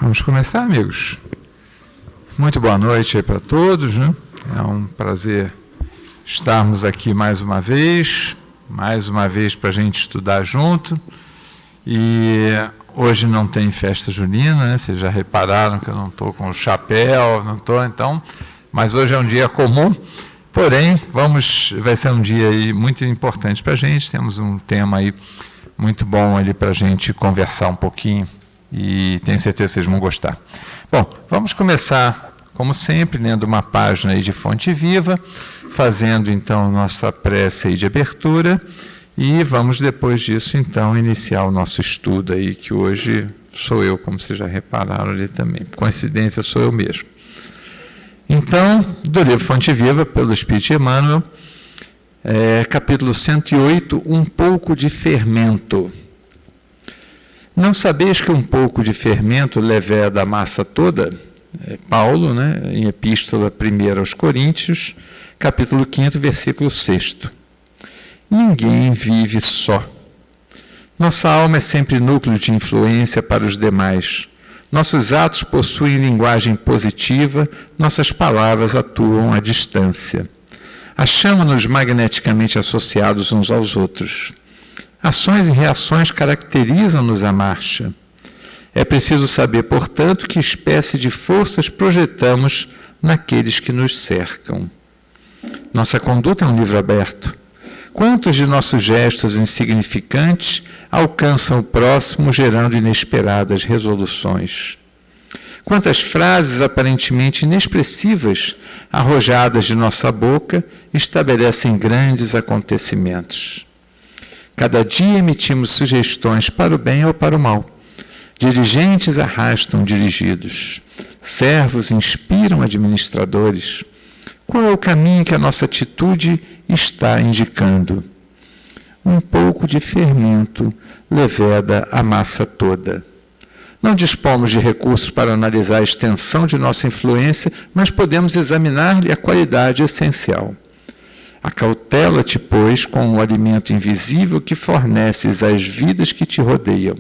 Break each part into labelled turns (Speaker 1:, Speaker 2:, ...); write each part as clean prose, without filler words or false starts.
Speaker 1: Vamos começar, amigos? Muito boa noite aí para todos, né? É um prazer estarmos aqui mais uma vez para a gente estudar junto. E hoje não tem festa junina, né? Vocês já repararam que eu não estou com o chapéu, não estou, então, mas hoje é um dia comum. Porém, vai ser um dia aí muito importante para a gente. Temos um tema aí muito bom ali para a gente conversar um pouquinho. E tenho certeza que vocês vão gostar. Bom, vamos começar, como sempre, lendo uma página aí de Fonte Viva, fazendo então nossa prece aí de abertura, e vamos depois disso então iniciar o nosso estudo aí, que hoje sou eu, como vocês já repararam ali também. Coincidência, sou eu mesmo. Então, do livro Fonte Viva, pelo Espírito de Emmanuel, capítulo 108, um pouco de fermento. Não sabeis que um pouco de fermento leveda a massa toda? Paulo, né, em Epístola 1 aos Coríntios, capítulo 5, versículo 6. Ninguém vive só. Nossa alma é sempre núcleo de influência para os demais. Nossos atos possuem linguagem positiva, nossas palavras atuam à distância. Achamos-nos magneticamente associados uns aos outros. Ações e reações caracterizam-nos a marcha. É preciso saber, portanto, que espécie de forças projetamos naqueles que nos cercam. Nossa conduta é um livro aberto. Quantos de nossos gestos insignificantes alcançam o próximo, gerando inesperadas resoluções? Quantas frases aparentemente inexpressivas, arrojadas de nossa boca, estabelecem grandes acontecimentos? Cada dia emitimos sugestões para o bem ou para o mal. Dirigentes arrastam dirigidos. Servos inspiram administradores. Qual é o caminho que a nossa atitude está indicando? Um pouco de fermento leveda a massa toda. Não dispomos de recursos para analisar a extensão de nossa influência, mas podemos examinar-lhe a qualidade essencial. Acautela-te, pois, com o alimento invisível que forneces às vidas que te rodeiam.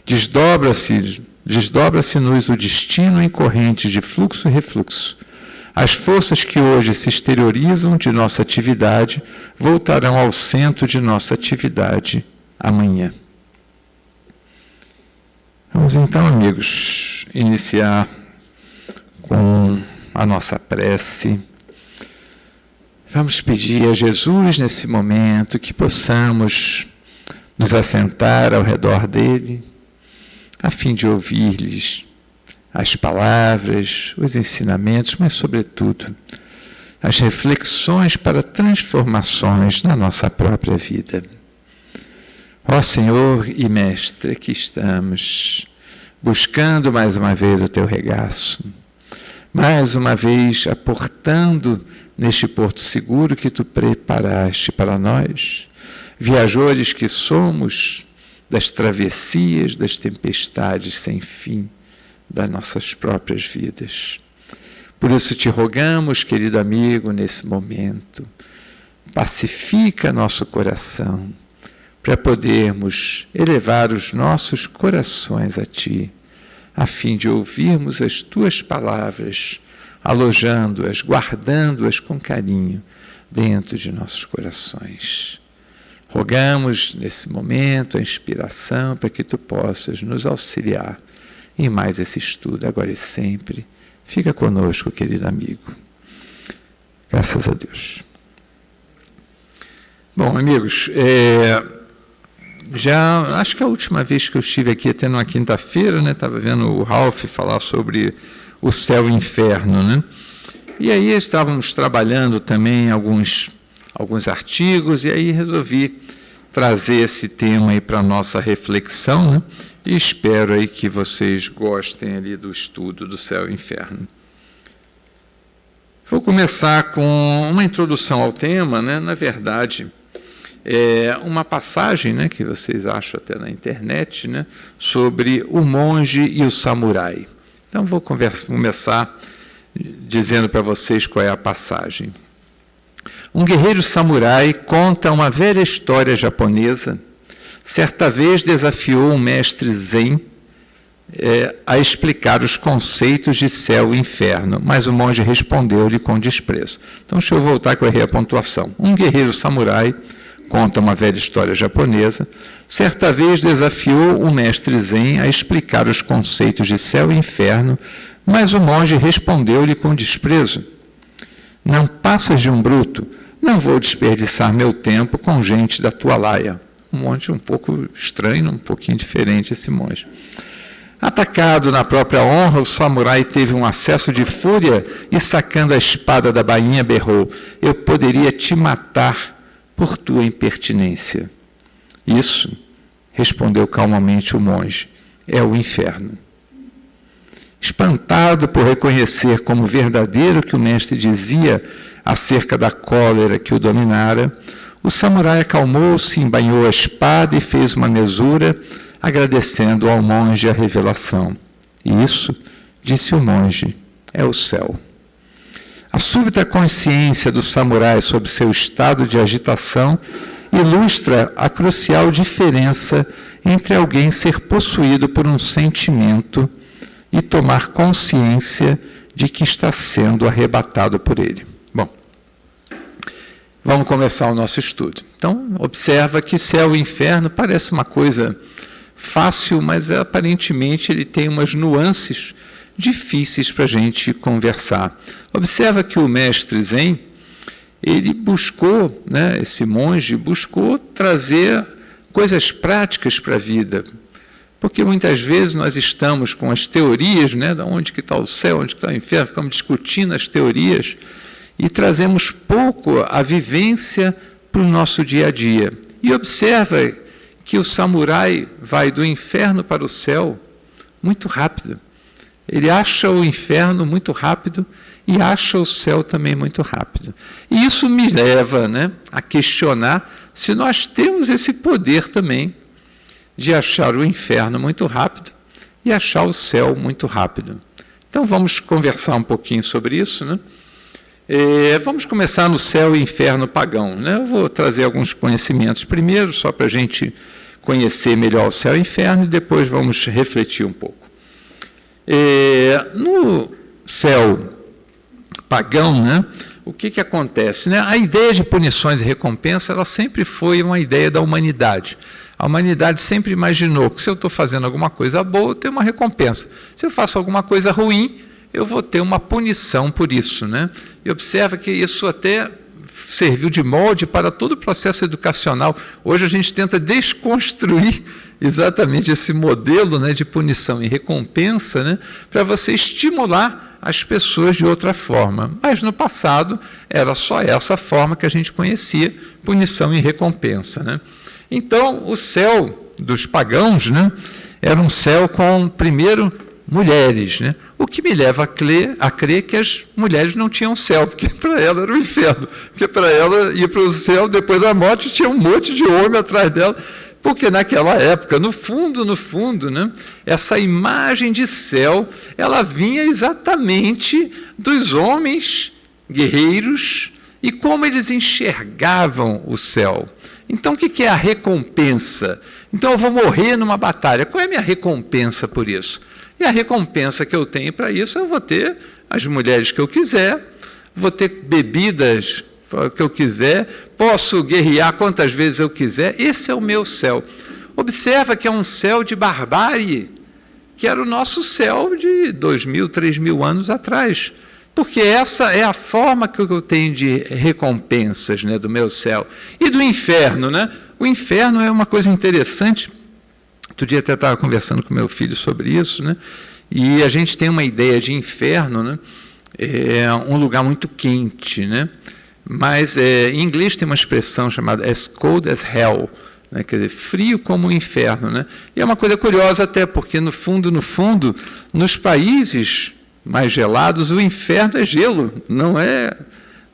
Speaker 1: Desdobra-se-nos o destino em correntes de fluxo e refluxo. As forças que hoje se exteriorizam de nossa atividade voltarão ao centro de nossa atividade amanhã. Vamos então, amigos, iniciar com a nossa prece. Vamos pedir a Jesus, nesse momento, que possamos nos assentar ao redor dele, a fim de ouvir-lhes as palavras, os ensinamentos, mas, sobretudo, as reflexões para transformações na nossa própria vida. Ó Senhor e Mestre, aqui estamos, buscando mais uma vez o teu regaço, mais uma vez aportando neste porto seguro que tu preparaste para nós, viajores que somos das travessias, das tempestades sem fim das nossas próprias vidas. Por isso te rogamos, querido amigo, nesse momento, pacifica nosso coração, para podermos elevar os nossos corações a ti, a fim de ouvirmos as tuas palavras, alojando-as, guardando-as com carinho dentro de nossos corações. Rogamos nesse momento a inspiração para que tu possas nos auxiliar em mais esse estudo, agora e sempre. Fica conosco, querido amigo. Graças a Deus. Bom, amigos, já acho que a última vez que eu estive aqui, até numa quinta-feira, né, estava vendo o Ralph falar sobre o céu e o inferno, né? E aí estávamos trabalhando também alguns artigos, e aí resolvi trazer esse tema aí para a nossa reflexão, né? E espero aí que vocês gostem ali do estudo do céu e inferno. Vou começar com uma introdução ao tema, né? Na verdade, uma passagem, né, que vocês acham até na internet, né, sobre o monge e o samurai. Então, vou começar dizendo para vocês qual é a passagem. Um guerreiro samurai conta uma velha história japonesa. Certa vez desafiou um mestre zen a explicar os conceitos de céu e inferno, mas o monge respondeu-lhe com desprezo. Então, deixa eu voltar que eu errei a pontuação. Um guerreiro samurai, conta uma velha história japonesa, certa vez desafiou o mestre Zen a explicar os conceitos de céu e inferno, mas o monge respondeu-lhe com desprezo. Não passas de um bruto, não vou desperdiçar meu tempo com gente da tua laia. Um monge um pouco estranho, um pouquinho diferente esse monge. Atacado na própria honra, o samurai teve um acesso de fúria e, sacando a espada da bainha, berrou: eu poderia te matar por tua impertinência. Isso, respondeu calmamente o monge, é o inferno. Espantado por reconhecer como verdadeiro o que o mestre dizia acerca da cólera que o dominara, o samurai acalmou-se, embainhou a espada e fez uma mesura, agradecendo ao monge a revelação. E isso, disse o monge, é o céu. A súbita consciência do samurai sobre seu estado de agitação ilustra a crucial diferença entre alguém ser possuído por um sentimento e tomar consciência de que está sendo arrebatado por ele. Bom, vamos começar o nosso estudo. Então, observa que céu e inferno parece uma coisa fácil, mas aparentemente ele tem umas nuances difíceis para a gente conversar. Observa que o mestre Zen, ele buscou, esse monge buscou trazer coisas práticas para a vida, porque muitas vezes nós estamos com as teorias, de onde que está o céu, onde que está o inferno, ficamos discutindo as teorias e trazemos pouco a vivência para o nosso dia a dia. E observa que o samurai vai do inferno para o céu muito rápido. Ele acha o inferno muito rápido e acha o céu também muito rápido. E isso me leva a questionar se nós temos esse poder também de achar o inferno muito rápido e achar o céu muito rápido. Então vamos conversar um pouquinho sobre isso. Vamos começar no céu e inferno pagão. Eu vou trazer alguns conhecimentos primeiro, só para a gente conhecer melhor o céu e o inferno, e depois vamos refletir um pouco. No céu pagão, o que acontece? A ideia de punições e recompensa, ela sempre foi uma ideia da humanidade. A humanidade sempre imaginou que se eu estou fazendo alguma coisa boa, eu tenho uma recompensa. Se eu faço alguma coisa ruim, eu vou ter uma punição por isso. E observa que isso até serviu de molde para todo o processo educacional. Hoje a gente tenta desconstruir exatamente esse modelo de punição e recompensa, para você estimular as pessoas de outra forma. Mas no passado era só essa forma que a gente conhecia, punição e recompensa. Então o céu dos pagãos era um céu com, primeiro, mulheres, o que me leva a crer que as mulheres não tinham céu, porque para ela era o inferno, porque para ela ir para o céu depois da morte tinha um monte de homem atrás dela, porque naquela época, no fundo, essa imagem de céu, ela vinha exatamente dos homens guerreiros e como eles enxergavam o céu. Então, o que é a recompensa? Então, eu vou morrer numa batalha. Qual é a minha recompensa por isso? E a recompensa que eu tenho para isso, eu vou ter as mulheres que eu quiser, vou ter bebidas que eu quiser, posso guerrear quantas vezes eu quiser. Esse é o meu céu. Observa que é um céu de barbárie, que era o nosso céu de 2.000, 3.000 anos atrás. Porque essa é a forma que eu tenho de recompensas do meu céu. E do inferno, O inferno é uma coisa interessante. Outro dia até estava conversando com meu filho sobre isso, e a gente tem uma ideia de inferno, é um lugar muito quente, mas em inglês tem uma expressão chamada as cold as hell, quer dizer, frio como o inferno. E é uma coisa curiosa até, porque no fundo, nos países mais gelados, o inferno é gelo,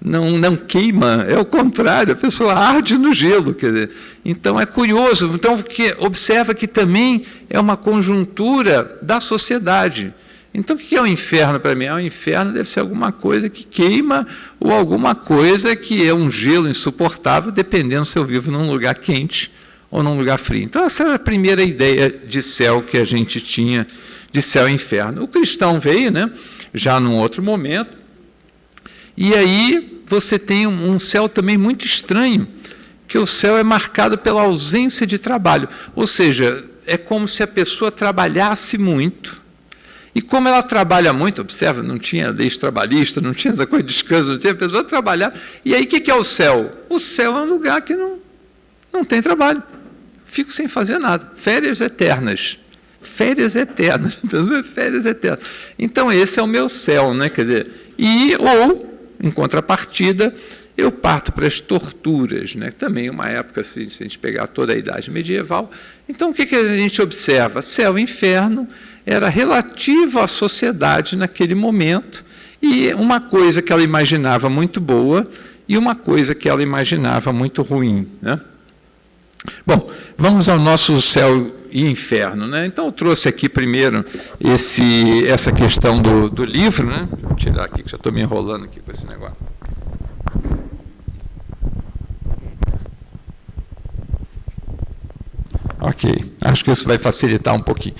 Speaker 1: não queima, é o contrário, a pessoa arde no gelo. Quer dizer, então é curioso, observa que também é uma conjuntura da sociedade. Então o que é o inferno para mim? O inferno deve ser alguma coisa que queima ou alguma coisa que é um gelo insuportável, dependendo se eu vivo num lugar quente ou num lugar frio. Então essa era a primeira ideia de céu que a gente tinha de céu e inferno. O cristão veio, né, já num outro momento, e aí você tem um céu também muito estranho, que o céu é marcado pela ausência de trabalho, ou seja, é como se a pessoa trabalhasse muito, e como ela trabalha muito, observa, não tinha leis trabalhistas, não tinha essa coisa de descanso, não tinha, a pessoa trabalhar, e aí o que é o céu? O céu é um lugar que não tem trabalho, fico sem fazer nada, férias eternas, férias eternas, férias eternas. Então esse é o meu céu, né? Quer dizer, ou, em contrapartida, eu parto para as torturas, né? Também uma época, se a gente pegar toda a idade medieval. Então, o que a gente observa? Céu e inferno era relativo à sociedade naquele momento, e uma coisa que ela imaginava muito boa e uma coisa que ela imaginava muito ruim, né? Bom, vamos ao nosso céu e inferno, né? Então, eu trouxe aqui primeiro essa questão do livro, né? Vou tirar aqui, que já estou me enrolando aqui com esse negócio. Ok, acho que isso vai facilitar um pouquinho.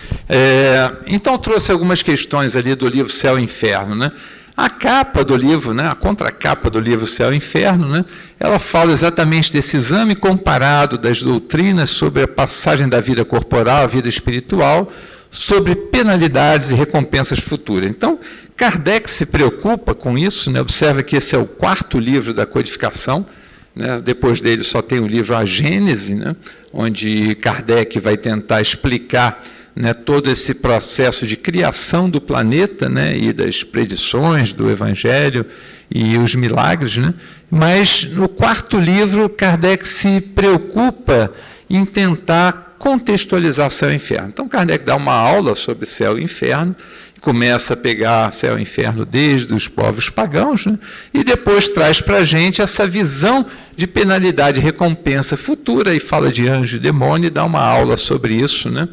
Speaker 1: Então, trouxe algumas questões ali do livro Céu e Inferno, né? A capa do livro, né, a contracapa do livro Céu e Inferno, né, ela fala exatamente desse exame comparado das doutrinas sobre a passagem da vida corporal à vida espiritual, sobre penalidades e recompensas futuras. Então, Kardec se preocupa com isso, né, observa que esse é o 4º livro da codificação, né, depois dele só tem o livro A Gênese, né, onde Kardec vai tentar explicar, né, todo esse processo de criação do planeta, né, e das predições do Evangelho e os milagres, né, mas no 4º livro Kardec se preocupa em tentar contextualizar céu e inferno. Então Kardec dá uma aula sobre céu e inferno, começa a pegar céu e inferno desde os povos pagãos, né, e depois traz para a gente essa visão de penalidade e recompensa futura, e fala de anjo e demônio, e dá uma aula sobre isso, né,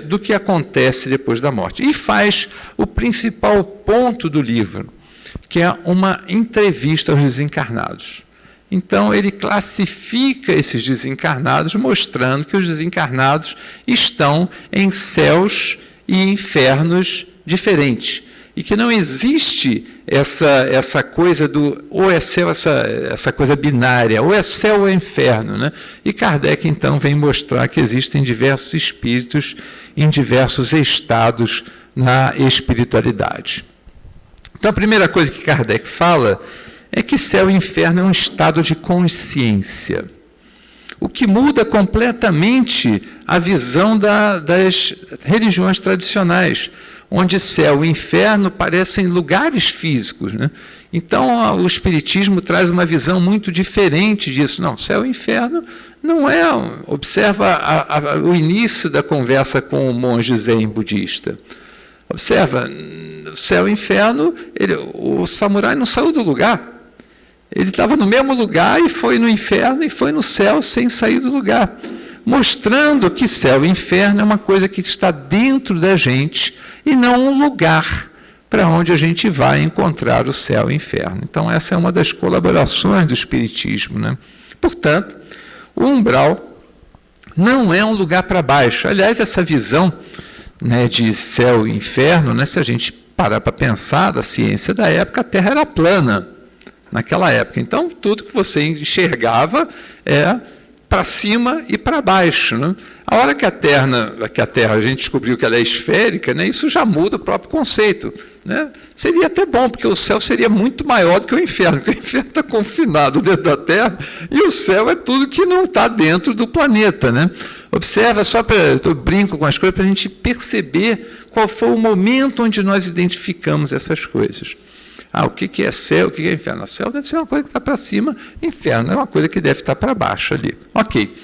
Speaker 1: do que acontece depois da morte. E faz o principal ponto do livro, que é uma entrevista aos desencarnados. Então, ele classifica esses desencarnados, mostrando que os desencarnados estão em céus e infernos diferentes, e que não existe essa coisa do ou é céu, essa coisa binária, ou é céu ou é inferno, né? E Kardec, então, vem mostrar que existem diversos espíritos em diversos estados na espiritualidade. Então, a primeira coisa que Kardec fala é que céu e inferno é um estado de consciência, o que muda completamente a visão das religiões tradicionais, onde céu e inferno parecem lugares físicos, né? Então, o Espiritismo traz uma visão muito diferente disso. Não, céu e inferno não é... Observa o início da conversa com o monge zen budista. Observa, céu e inferno, o samurai não saiu do lugar. Ele estava no mesmo lugar e foi no inferno e foi no céu sem sair do lugar, mostrando que céu e inferno é uma coisa que está dentro da gente e não um lugar para onde a gente vai encontrar o céu e o inferno. Então, essa é uma das colaborações do Espiritismo, né? Portanto, o umbral não é um lugar para baixo. Aliás, essa visão, né, de céu e inferno, né, se a gente parar para pensar da ciência da época, a Terra era plana naquela época. Então, tudo que você enxergava é para cima e para baixo, né? A hora que a Terra a gente descobriu que ela é esférica, né, isso já muda o próprio conceito, né? Seria até bom, porque o céu seria muito maior do que o inferno, porque o inferno está confinado dentro da Terra e o céu é tudo que não está dentro do planeta, né? Observa, eu brinco com as coisas para a gente perceber qual foi o momento onde nós identificamos essas coisas. O que é céu, o que é inferno? O céu deve ser uma coisa que está para cima, inferno é uma coisa que deve estar para baixo ali. Ok.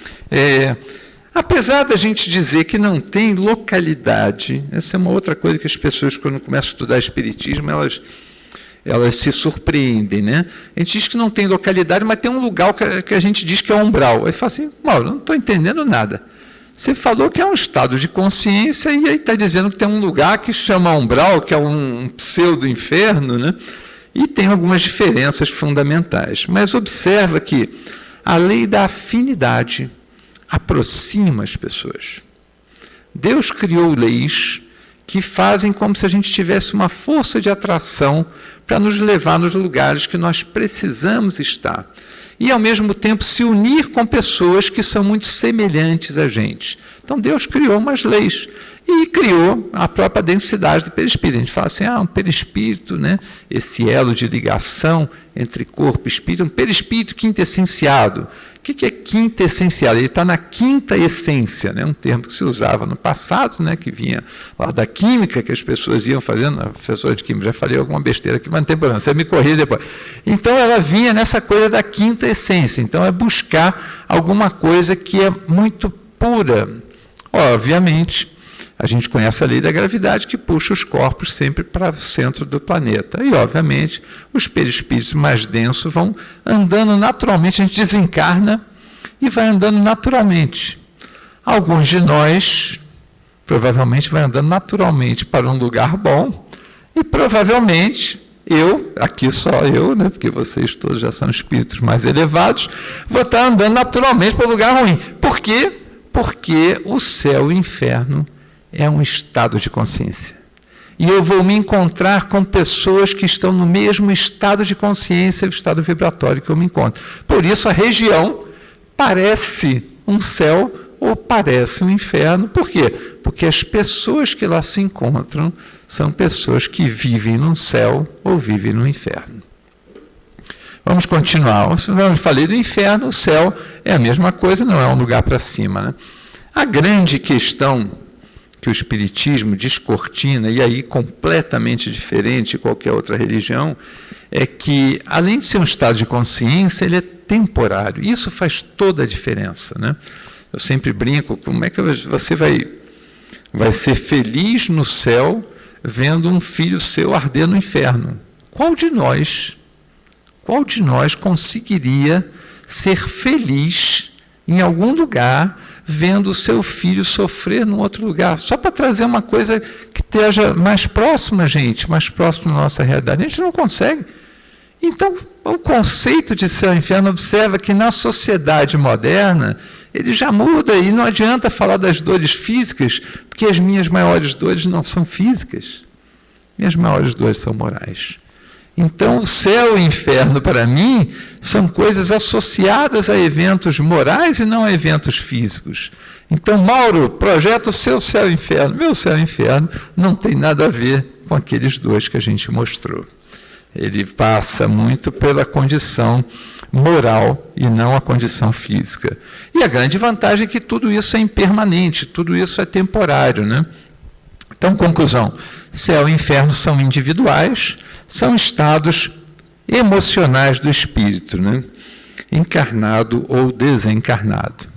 Speaker 1: Apesar da gente dizer que não tem localidade, essa é uma outra coisa que as pessoas, quando começam a estudar espiritismo, elas se surpreendem, né? A gente diz que não tem localidade, mas tem um lugar que a gente diz que é umbral. Aí fala assim, Mauro, não estou entendendo nada. Você falou que é um estado de consciência e aí está dizendo que tem um lugar que chama umbral, que é um pseudo-inferno, né? E tem algumas diferenças fundamentais. Mas observa que a lei da afinidade aproxima as pessoas. Deus criou leis que fazem como se a gente tivesse uma força de atração para nos levar nos lugares que nós precisamos estar. E, ao mesmo tempo, se unir com pessoas que são muito semelhantes a gente. Então, Deus criou umas leis e criou a própria densidade do perispírito. A gente fala assim, um perispírito, né? Esse elo de ligação entre corpo e espírito, um perispírito quintessenciado. O que é quintessenciado? Ele está na quinta essência, né? Um termo que se usava no passado, né? Que vinha lá da química, que as pessoas iam fazendo. A professora de química, já falei alguma besteira aqui, mas não tem problema, você me corrige depois. Então, ela vinha nessa coisa da quinta essência. Então, é buscar alguma coisa que é muito pura. Obviamente, a gente conhece a lei da gravidade que puxa os corpos sempre para o centro do planeta. E, obviamente, os perispíritos mais densos vão andando naturalmente, a gente desencarna e vai andando naturalmente. Alguns de nós, provavelmente, vai andando naturalmente para um lugar bom e, provavelmente, aqui só eu, né, porque vocês todos já são espíritos mais elevados, vou estar andando naturalmente para um lugar ruim. Por quê? Porque o céu e o inferno é um estado de consciência. E eu vou me encontrar com pessoas que estão no mesmo estado de consciência, o estado vibratório que eu me encontro. Por isso a região parece um céu ou parece um inferno. Por quê? Porque as pessoas que lá se encontram são pessoas que vivem no céu ou vivem no inferno. Vamos continuar. Eu falei do inferno, o céu é a mesma coisa, não é um lugar para cima, né? A grande questão que o Espiritismo descortina, e aí completamente diferente de qualquer outra religião, é que, além de ser um estado de consciência, ele é temporário. Isso faz toda a diferença, né? Eu sempre brinco, como é que você vai ser feliz no céu vendo um filho seu arder no inferno? Qual de nós conseguiria ser feliz em algum lugar vendo o seu filho sofrer num outro lugar? Só para trazer uma coisa que esteja mais próxima, gente, mais próxima da nossa realidade. A gente não consegue. Então, o conceito de céu e inferno, observa que na sociedade moderna, ele já muda e não adianta falar das dores físicas, porque as minhas maiores dores não são físicas. Minhas maiores dores são morais. Então, o céu e o inferno, para mim, são coisas associadas a eventos morais e não a eventos físicos. Então, Mauro, projeta o seu céu e inferno. Meu céu e inferno não tem nada a ver com aqueles dois que a gente mostrou. Ele passa muito pela condição moral e não a condição física. E a grande vantagem é que tudo isso é impermanente, tudo isso é temporário, né? Então, conclusão, céu e inferno são individuais, são estados emocionais do espírito, né? Encarnado ou desencarnado.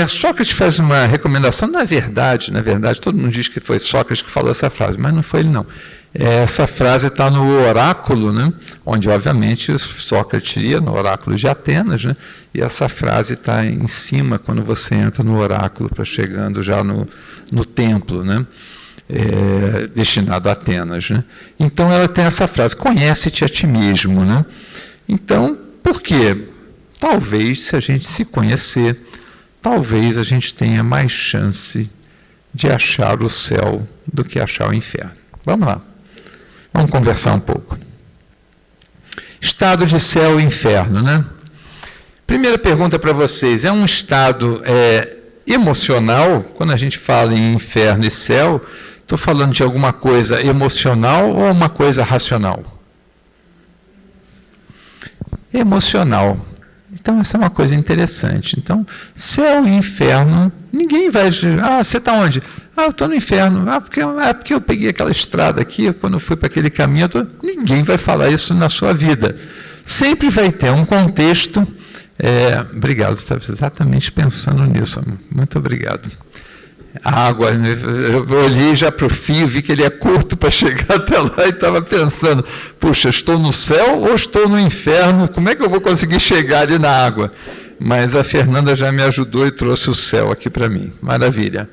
Speaker 1: Sócrates faz uma recomendação, na verdade, todo mundo diz que foi Sócrates que falou essa frase, mas não foi ele não. Essa frase está no oráculo, né? Onde, obviamente, Sócrates ia no oráculo de Atenas, né? E essa frase está em cima quando você entra no oráculo, para chegando já no templo, né? Destinado a Atenas, né? Então ela tem essa frase, conhece-te a ti mesmo, né? Então, por quê? Talvez, se a gente se conhecer, talvez a gente tenha mais chance de achar o céu do que achar o inferno. Vamos lá, vamos conversar um pouco. Estado de céu e inferno, né? Primeira pergunta para vocês, é um estado emocional? Quando a gente fala em inferno e céu, estou falando de alguma coisa emocional ou uma coisa racional? Emocional. Então, essa é uma coisa interessante. Então, céu e inferno, ninguém vai dizer, você está onde? Eu estou no inferno. Porque eu peguei aquela estrada aqui, quando eu fui para aquele caminho, ninguém vai falar isso na sua vida. Sempre vai ter um contexto. Obrigado, você estava exatamente pensando nisso. Muito obrigado. A água, eu olhei já para o fio, vi que ele é curto para chegar até lá e estava pensando, puxa, estou no céu ou estou no inferno? Como é que eu vou conseguir chegar ali na água? Mas a Fernanda já me ajudou e trouxe o céu aqui para mim. Maravilha.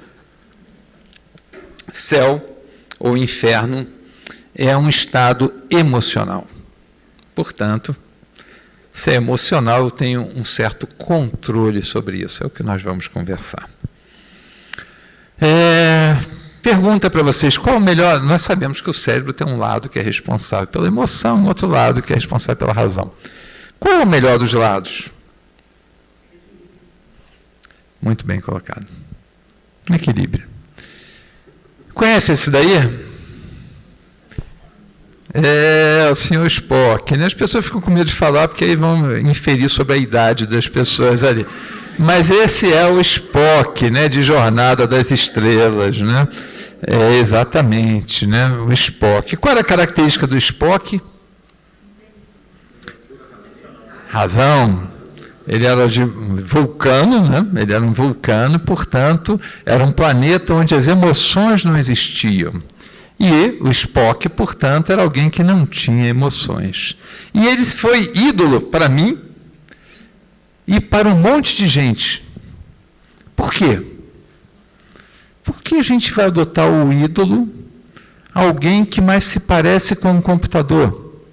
Speaker 1: Céu ou inferno é um estado emocional. Portanto, se é emocional, eu tenho um certo controle sobre isso. É o que nós vamos conversar. Pergunta para vocês, qual é o melhor? Nós sabemos que o cérebro tem um lado que é responsável pela emoção, um outro lado que é responsável pela razão. Qual é o melhor dos lados? Muito bem colocado. Um equilíbrio. Conhece esse daí? É o Sr. Spock, né? As pessoas ficam com medo de falar porque aí vão inferir sobre a idade das pessoas ali. Mas esse é o Spock, né? De Jornada das Estrelas, né? É, exatamente, né? O Spock. Qual era a característica do Spock? Razão. Ele era de Vulcano, né? Ele era um vulcano, portanto, era um planeta onde as emoções não existiam. E o Spock, portanto, era alguém que não tinha emoções. E ele foi ídolo para mim e para um monte de gente. Por quê? Por que a gente vai adotar o ídolo, alguém que mais se parece com um computador?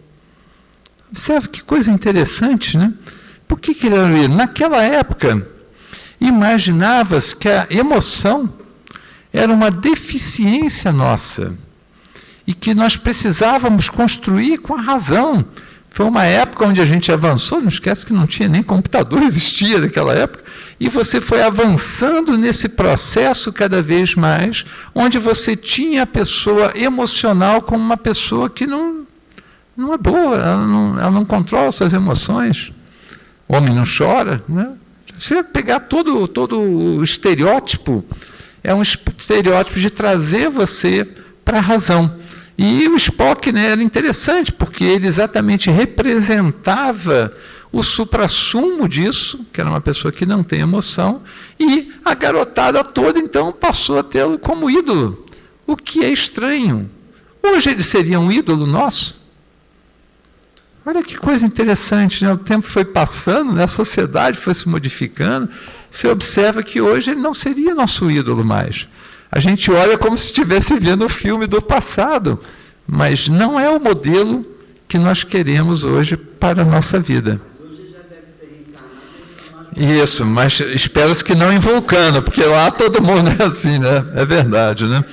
Speaker 1: Observe que coisa interessante, né? Por que ele era o ídolo? Naquela época, imaginava-se que a emoção era uma deficiência nossa e que nós precisávamos construir com a razão. Foi uma época onde a gente avançou, não esquece que não tinha nem computador, existia naquela época, e você foi avançando nesse processo cada vez mais, onde você tinha a pessoa emocional como uma pessoa que não é boa, ela não controla suas emoções. O homem não chora, né? Você pegar todo o estereótipo, é um estereótipo de trazer você para a razão. E o Spock, né, era interessante, porque ele exatamente representava o suprassumo disso, que era uma pessoa que não tem emoção, e a garotada toda, então, passou a tê-lo como ídolo, o que é estranho. Hoje ele seria um ídolo nosso? Olha que coisa interessante, né? O tempo foi passando, né? A sociedade foi se modificando, você observa que hoje ele não seria nosso ídolo mais. A gente olha como se estivesse vendo o filme do passado, mas não é o modelo que nós queremos hoje para a nossa vida. Isso, mas espera-se que não em Vulcano, porque lá todo mundo é assim, né? É verdade, né?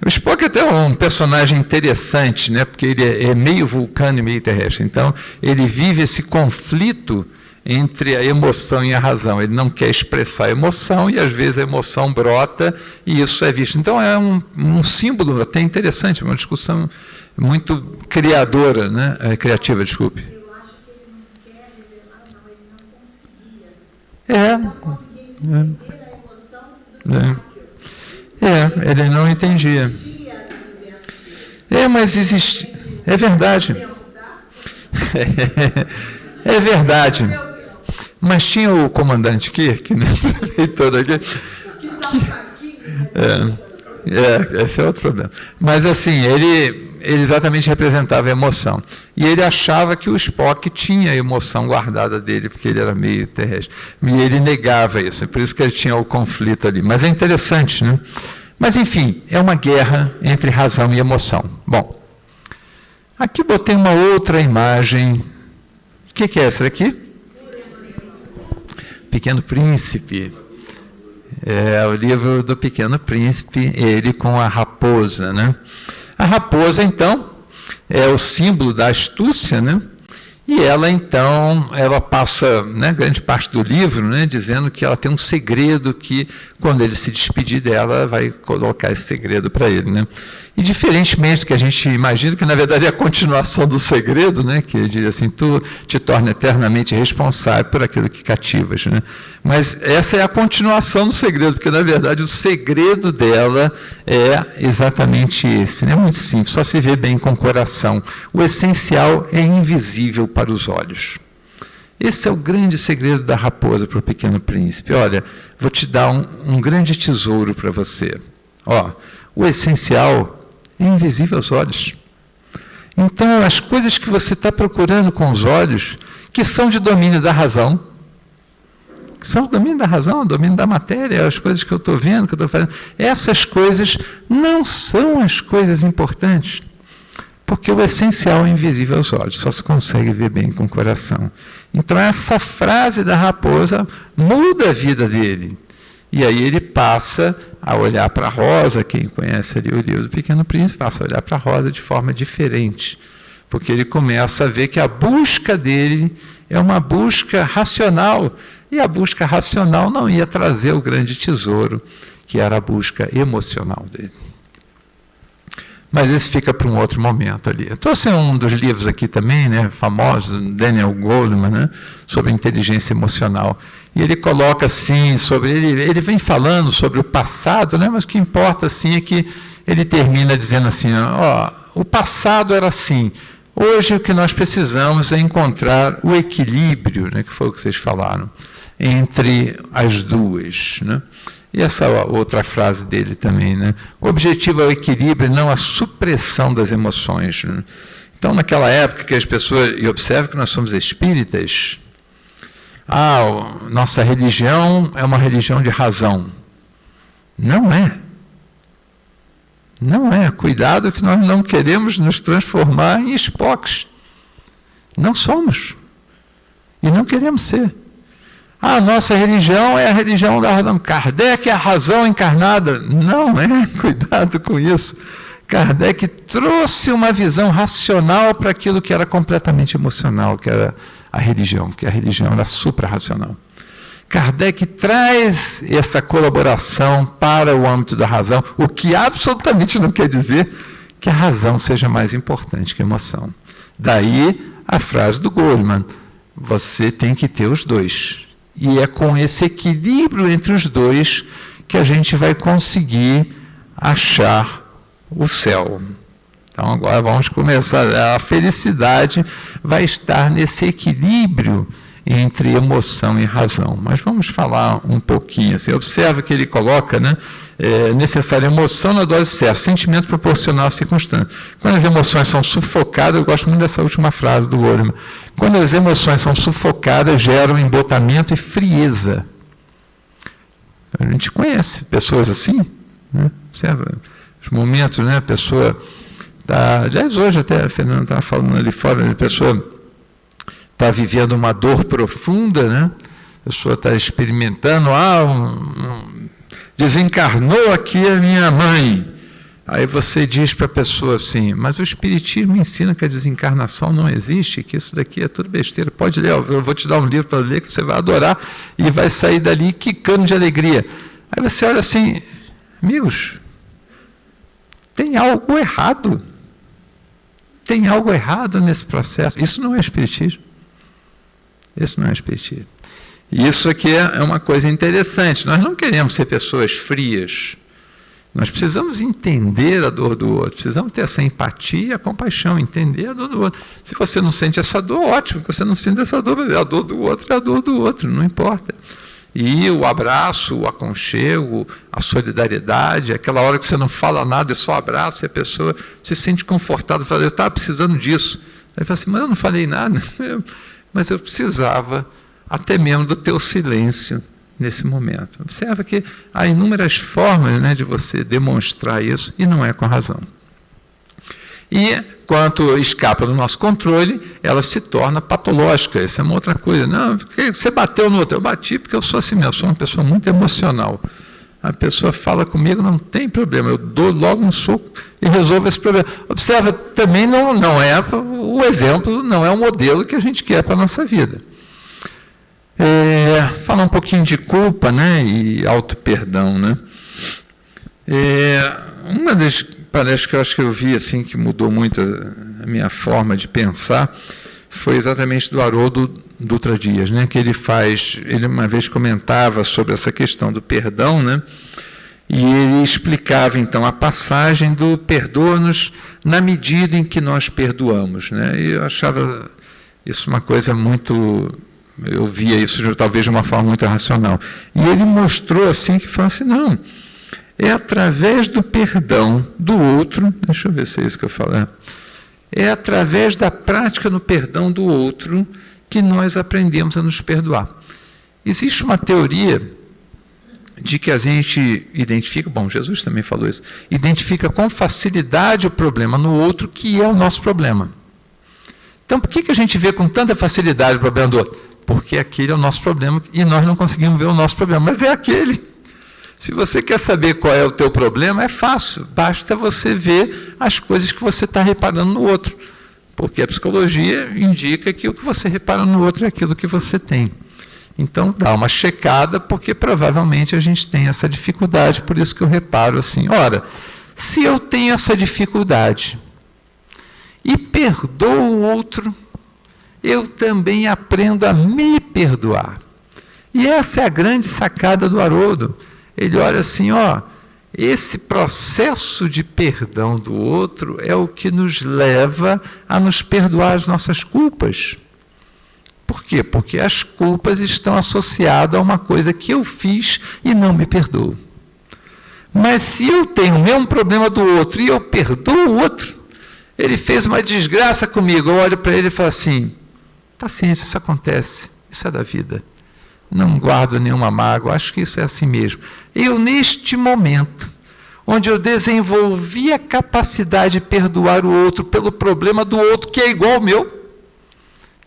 Speaker 1: O Spock até é um personagem interessante, né? Porque ele é meio vulcano e meio terrestre. Então, ele vive esse conflito entre a emoção e a razão. Ele não quer expressar a emoção e, às vezes, a emoção brota e isso é visto. Então, é um símbolo até interessante, uma discussão muito criadora, né? Criativa, desculpe.
Speaker 2: Eu acho que ele não quer revelar, não, ele não conseguia. Não conseguia entender a emoção do Spock.
Speaker 1: Ele não entendia. Mas existe. É verdade. É verdade. Mas tinha o comandante Kirk, né, prefeitor aqui, esse é outro problema. Mas assim, ele exatamente representava a emoção. E ele achava que o Spock tinha a emoção guardada dele, porque ele era meio terrestre. E ele negava isso, por isso que ele tinha o conflito ali. Mas é interessante, né? Mas enfim, é uma guerra entre razão e emoção. Bom, aqui botei uma outra imagem. O que é essa aqui? Pequeno Príncipe. É o livro do Pequeno Príncipe, ele com a raposa, né? A raposa, então, é o símbolo da astúcia, né? E ela, então, ela passa, né, grande parte do livro, né, dizendo que ela tem um segredo que, quando ele se despedir dela, vai colocar esse segredo para ele, né? E diferentemente do que a gente imagina, que na verdade é a continuação do segredo, né, que ele diz assim, tu te torna eternamente responsável por aquilo que cativas, né? Mas essa é a continuação do segredo, porque na verdade o segredo dela é exatamente esse, né? Muito simples, só se vê bem com o coração. O essencial é invisível para os olhos. Esse é o grande segredo da raposa para o Pequeno Príncipe. Olha, vou te dar um grande tesouro para você. Ó, o essencial é invisível aos olhos. Então, as coisas que você está procurando com os olhos, que são de domínio da razão, são o domínio da razão, o domínio da matéria, as coisas que eu estou vendo, que eu estou fazendo, essas coisas não são as coisas importantes, porque o essencial é invisível aos olhos, só se consegue ver bem com o coração. Então, essa frase da raposa muda a vida dele. E aí ele passa a olhar para a Rosa, quem conhece ali o livro do Pequeno Príncipe, passa a olhar para a Rosa de forma diferente, porque ele começa a ver que a busca dele é uma busca racional, e a busca racional não ia trazer o grande tesouro, que era a busca emocional dele. Mas esse fica para um outro momento ali. Eu trouxe um dos livros aqui também, né, famoso, Daniel Goleman, né, sobre inteligência emocional. E ele coloca assim, ele vem falando sobre o passado, né, mas o que importa assim, é que ele termina dizendo assim, ó, o passado era assim, hoje o que nós precisamos é encontrar o equilíbrio, né, que foi o que vocês falaram, entre as duas, né? E essa outra frase dele também, né? O objetivo é o equilíbrio, não a supressão das emoções. Né? Então, naquela época que as pessoas, e observe que nós somos espíritas, nossa religião é uma religião de razão. Não é. Não é. Cuidado que nós não queremos nos transformar em Spocks. Não somos. E não queremos ser. A nossa religião é a religião da razão. Kardec é a razão encarnada. Não é, cuidado com isso. Kardec trouxe uma visão racional para aquilo que era completamente emocional, que era a religião, porque a religião era supra-racional. Kardec traz essa colaboração para o âmbito da razão, o que absolutamente não quer dizer que a razão seja mais importante que a emoção. Daí a frase do Goleman, você tem que ter os dois. E é com esse equilíbrio entre os dois que a gente vai conseguir achar o céu. Então agora vamos começar. A felicidade vai estar nesse equilíbrio entre emoção e razão. Mas vamos falar um pouquinho. Assim, observa que ele coloca, né? É necessária emoção na dose certa, sentimento proporcional à circunstância. Quando as emoções são sufocadas, eu gosto muito dessa última frase do Goleman, quando as emoções são sufocadas, geram embotamento e frieza. A gente conhece pessoas assim, né? Observa os momentos, né? A pessoa está... Aliás, hoje até a Fernanda estava falando ali fora, a pessoa está vivendo uma dor profunda, né? A pessoa está experimentando, desencarnou aqui a minha mãe. Aí você diz para a pessoa assim, mas o Espiritismo ensina que a desencarnação não existe, que isso daqui é tudo besteira. Pode ler, eu vou te dar um livro para ler que você vai adorar e vai sair dali quicando de alegria. Aí você olha assim, amigos, tem algo errado. Tem algo errado nesse processo. Isso não é Espiritismo. Isso não é Espiritismo. E isso aqui é uma coisa interessante. Nós não queremos ser pessoas frias. Nós precisamos entender a dor do outro. Precisamos ter essa empatia, a compaixão, entender a dor do outro. Se você não sente essa dor, ótimo. Se você não sente essa dor, a dor do outro é a dor do outro, não importa. E o abraço, o aconchego, a solidariedade, aquela hora que você não fala nada, é só abraço, e a pessoa se sente confortada, fala, eu estava precisando disso. Aí fala assim, mas eu não falei nada, mas eu precisava até mesmo do teu silêncio nesse momento. Observa que há inúmeras formas, né, de você demonstrar isso, e não é com razão. E, quando escapa do nosso controle, ela se torna patológica. Essa é uma outra coisa. Não, você bateu no outro. Eu bati porque eu sou assim mesmo, eu sou uma pessoa muito emocional. A pessoa fala comigo, não tem problema, eu dou logo um soco e resolvo esse problema. Observa, também não é o exemplo, não é o modelo que a gente quer para a nossa vida. Falar um pouquinho de culpa, né, e auto-perdão, né? Uma das palestras que eu acho que eu vi assim, que mudou muito a minha forma de pensar foi exatamente do Haroldo Dutra Dias, né, que ele uma vez comentava sobre essa questão do perdão, né, e ele explicava então a passagem do perdoa-nos na medida em que nós perdoamos, né, e eu achava isso uma coisa muito... Eu via isso talvez de uma forma muito racional. E ele mostrou assim, que falou assim, não, é através do perdão do outro, deixa eu ver se é isso que eu falo, é através da prática no perdão do outro que nós aprendemos a nos perdoar. Existe uma teoria de que a gente identifica, bom, Jesus também falou isso, identifica com facilidade o problema no outro que é o nosso problema. Então, por que a gente vê com tanta facilidade o problema do outro? Porque aquele é o nosso problema e nós não conseguimos ver o nosso problema, mas é aquele. Se você quer saber qual é o teu problema, é fácil, basta você ver as coisas que você está reparando no outro, porque a psicologia indica que o que você repara no outro é aquilo que você tem. Então, dá uma checada, porque provavelmente a gente tem essa dificuldade, por isso que eu reparo assim, ora, se eu tenho essa dificuldade e perdoo o outro, eu também aprendo a me perdoar. E essa é a grande sacada do Haroldo. Ele olha assim, esse processo de perdão do outro é o que nos leva a nos perdoar as nossas culpas. Por quê? Porque as culpas estão associadas a uma coisa que eu fiz e não me perdoo. Mas se eu tenho o mesmo problema do outro e eu perdoo o outro, ele fez uma desgraça comigo, eu olho para ele e falo assim, paciência, isso acontece, isso é da vida. Não guardo nenhuma mágoa, acho que isso é assim mesmo. Eu, neste momento, onde eu desenvolvi a capacidade de perdoar o outro pelo problema do outro, que é igual ao meu,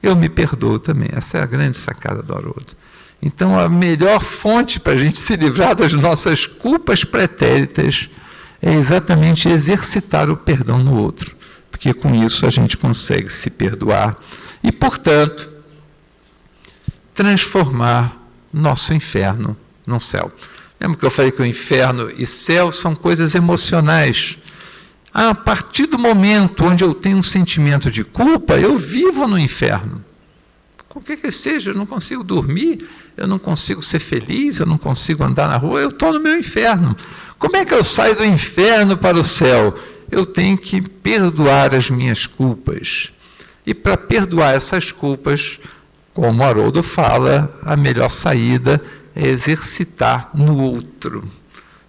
Speaker 1: eu me perdoo também. Essa é a grande sacada do Haroldo. Então, a melhor fonte para a gente se livrar das nossas culpas pretéritas é exatamente exercitar o perdão no outro, porque com isso a gente consegue se perdoar e, portanto, transformar nosso inferno num céu. Lembra que eu falei que o inferno e céu são coisas emocionais? A partir do momento onde eu tenho um sentimento de culpa, eu vivo no inferno. Qualquer que seja, eu não consigo dormir, eu não consigo ser feliz, eu não consigo andar na rua, eu estou no meu inferno. Como é que eu saio do inferno para o céu? Eu tenho que perdoar as minhas culpas. E para perdoar essas culpas, como Haroldo fala, a melhor saída é exercitar no outro.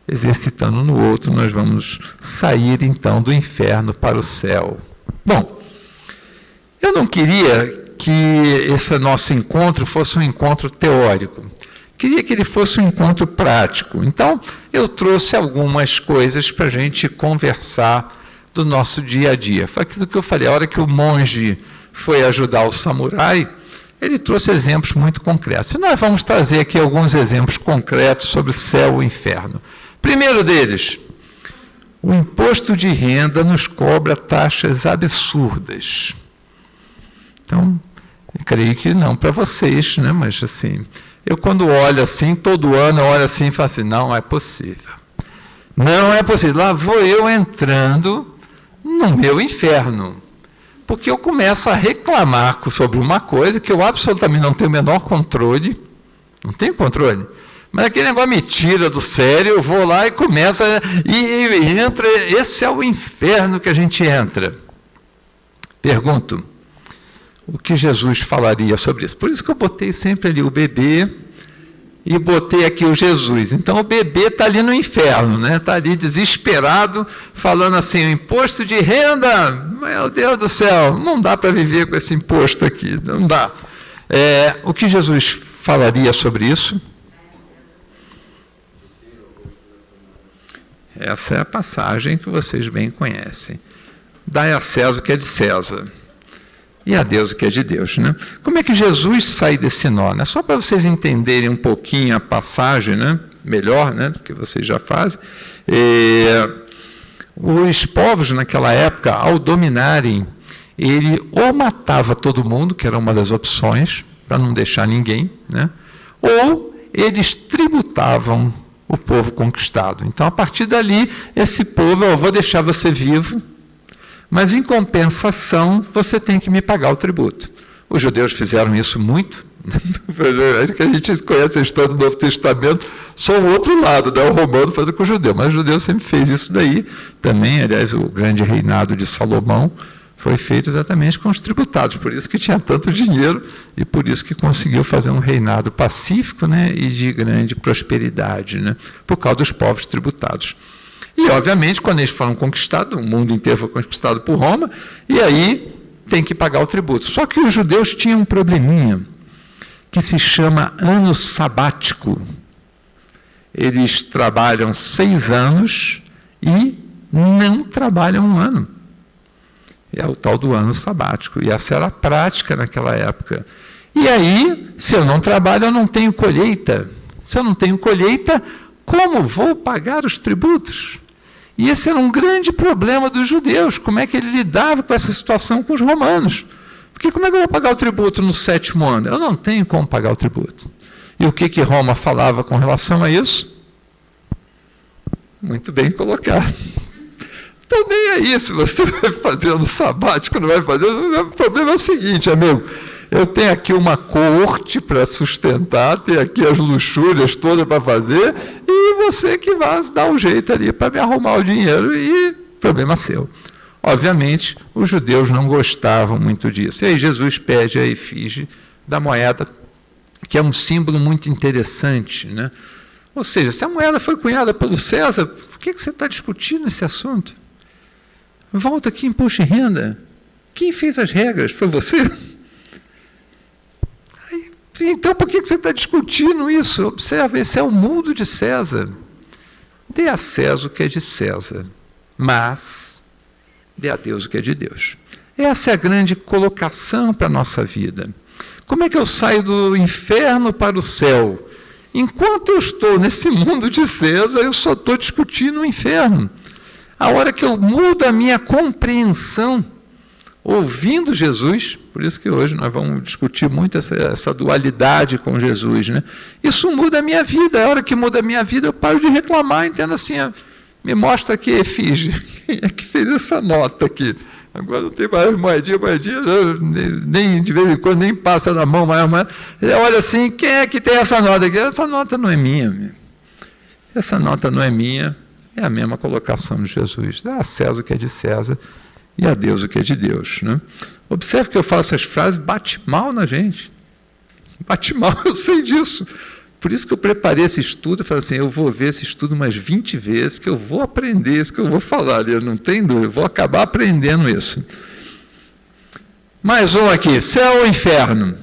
Speaker 1: Exercitando no outro, nós vamos sair, então, do inferno para o céu. Bom, eu não queria que esse nosso encontro fosse um encontro teórico. Queria que ele fosse um encontro prático. Então, eu trouxe algumas coisas para a gente conversar do nosso dia a dia. Foi aquilo que eu falei, a hora que o monge foi ajudar o samurai, ele trouxe exemplos muito concretos. E nós vamos trazer aqui alguns exemplos concretos sobre céu e inferno. Primeiro deles, o imposto de renda nos cobra taxas absurdas. Então, eu creio que não para vocês, né? Mas assim, eu quando olho assim, todo ano eu olho assim e falo assim, não é possível. Não é possível. Lá vou eu entrando no meu inferno. Porque eu começo a reclamar sobre uma coisa que eu absolutamente não tenho o menor controle. Não tenho controle. Mas aquele negócio me tira do sério, eu vou lá e começa, e entra, esse é o inferno que a gente entra. Pergunto, o que Jesus falaria sobre isso? Por isso que eu botei sempre ali o bebê e botei aqui o Jesus. Então o bebê está ali no inferno, né? Está ali desesperado, falando assim, o imposto de renda, meu Deus do céu, não dá para viver com esse imposto aqui, não dá. O que Jesus falaria sobre isso? Essa é a passagem que vocês bem conhecem. Dai a César o que é de César, e a Deus o que é de Deus. Né? Como é que Jesus sai desse nó? Né? Só para vocês entenderem um pouquinho a passagem, né? Melhor, né? Do que vocês já fazem. Os povos naquela época, ao dominarem, ele ou matava todo mundo, que era uma das opções, para não deixar ninguém, né? Ou eles tributavam o povo conquistado. Então, a partir dali, esse povo, eu vou deixar você vivo, mas em compensação, você tem que me pagar o tributo. Os judeus fizeram isso muito, que a gente conhece a história do Novo Testamento, só o outro lado, né? O romano fazendo com o judeu, mas o judeu sempre fez isso daí, também, aliás, o grande reinado de Salomão foi feito exatamente com os tributados, por isso que tinha tanto dinheiro e por isso que conseguiu fazer um reinado pacífico, né, e de grande prosperidade, né, por causa dos povos tributados. E, obviamente, quando eles foram conquistados, o mundo inteiro foi conquistado por Roma, e aí tem que pagar o tributo. Só que os judeus tinham um probleminha, que se chama ano sabático. Eles trabalham 6 anos e não trabalham um ano. É o tal do ano sabático. E essa era a prática naquela época. E aí, se eu não trabalho, eu não tenho colheita. Se eu não tenho colheita, Como vou pagar os tributos? E esse era um grande problema dos judeus, como é que ele lidava com essa situação com os romanos. Porque como é que eu vou pagar o tributo no 7º ano? Eu não tenho como pagar o tributo. E o que Roma falava com relação a isso? Muito bem colocado. Então nem aí se você vai fazer no sabático, não vai fazer. O problema é o seguinte, amigo. Eu tenho aqui uma corte para sustentar, tenho aqui as luxúrias todas para fazer, e você que vai dar um jeito ali para me arrumar o dinheiro, e problema seu. Obviamente, os judeus não gostavam muito disso. E aí Jesus pede a efígie da moeda, que é um símbolo muito interessante, né? Ou seja, se a moeda foi cunhada pelo César, por que você está discutindo esse assunto? Volta aqui em imposto de renda. Quem fez as regras? Foi você? Então, por que você está discutindo isso? Observa, esse é o mundo de César. Dê a César o que é de César, mas dê a Deus o que é de Deus. Essa é a grande colocação para a nossa vida. Como é que eu saio do inferno para o céu? Enquanto eu estou nesse mundo de César, eu só estou discutindo o inferno. A hora que eu mudo a minha compreensão, ouvindo Jesus, por isso que hoje nós vamos discutir muito essa dualidade com Jesus, né? Isso muda a minha vida. A hora que muda a minha vida, eu paro de reclamar, entendo assim, me mostra aqui, efígie, quem é que fez essa nota aqui? Agora não tem mais moedinha, nem de vez em quando nem passa na mão, mas olha assim, quem é que tem essa nota aqui? Essa nota não é minha. Essa nota não é minha, é a mesma colocação de Jesus. Dá a César o que é de César e a Deus o que é de Deus, né? Observe que eu falo essas frases, bate mal na gente. Bate mal, eu sei disso. Por isso que eu preparei esse estudo, falei assim, eu vou ver esse estudo umas 20 vezes, que eu vou aprender isso que eu vou falar, eu não tenho dúvida, eu vou acabar aprendendo isso. Mais um aqui, céu ou inferno?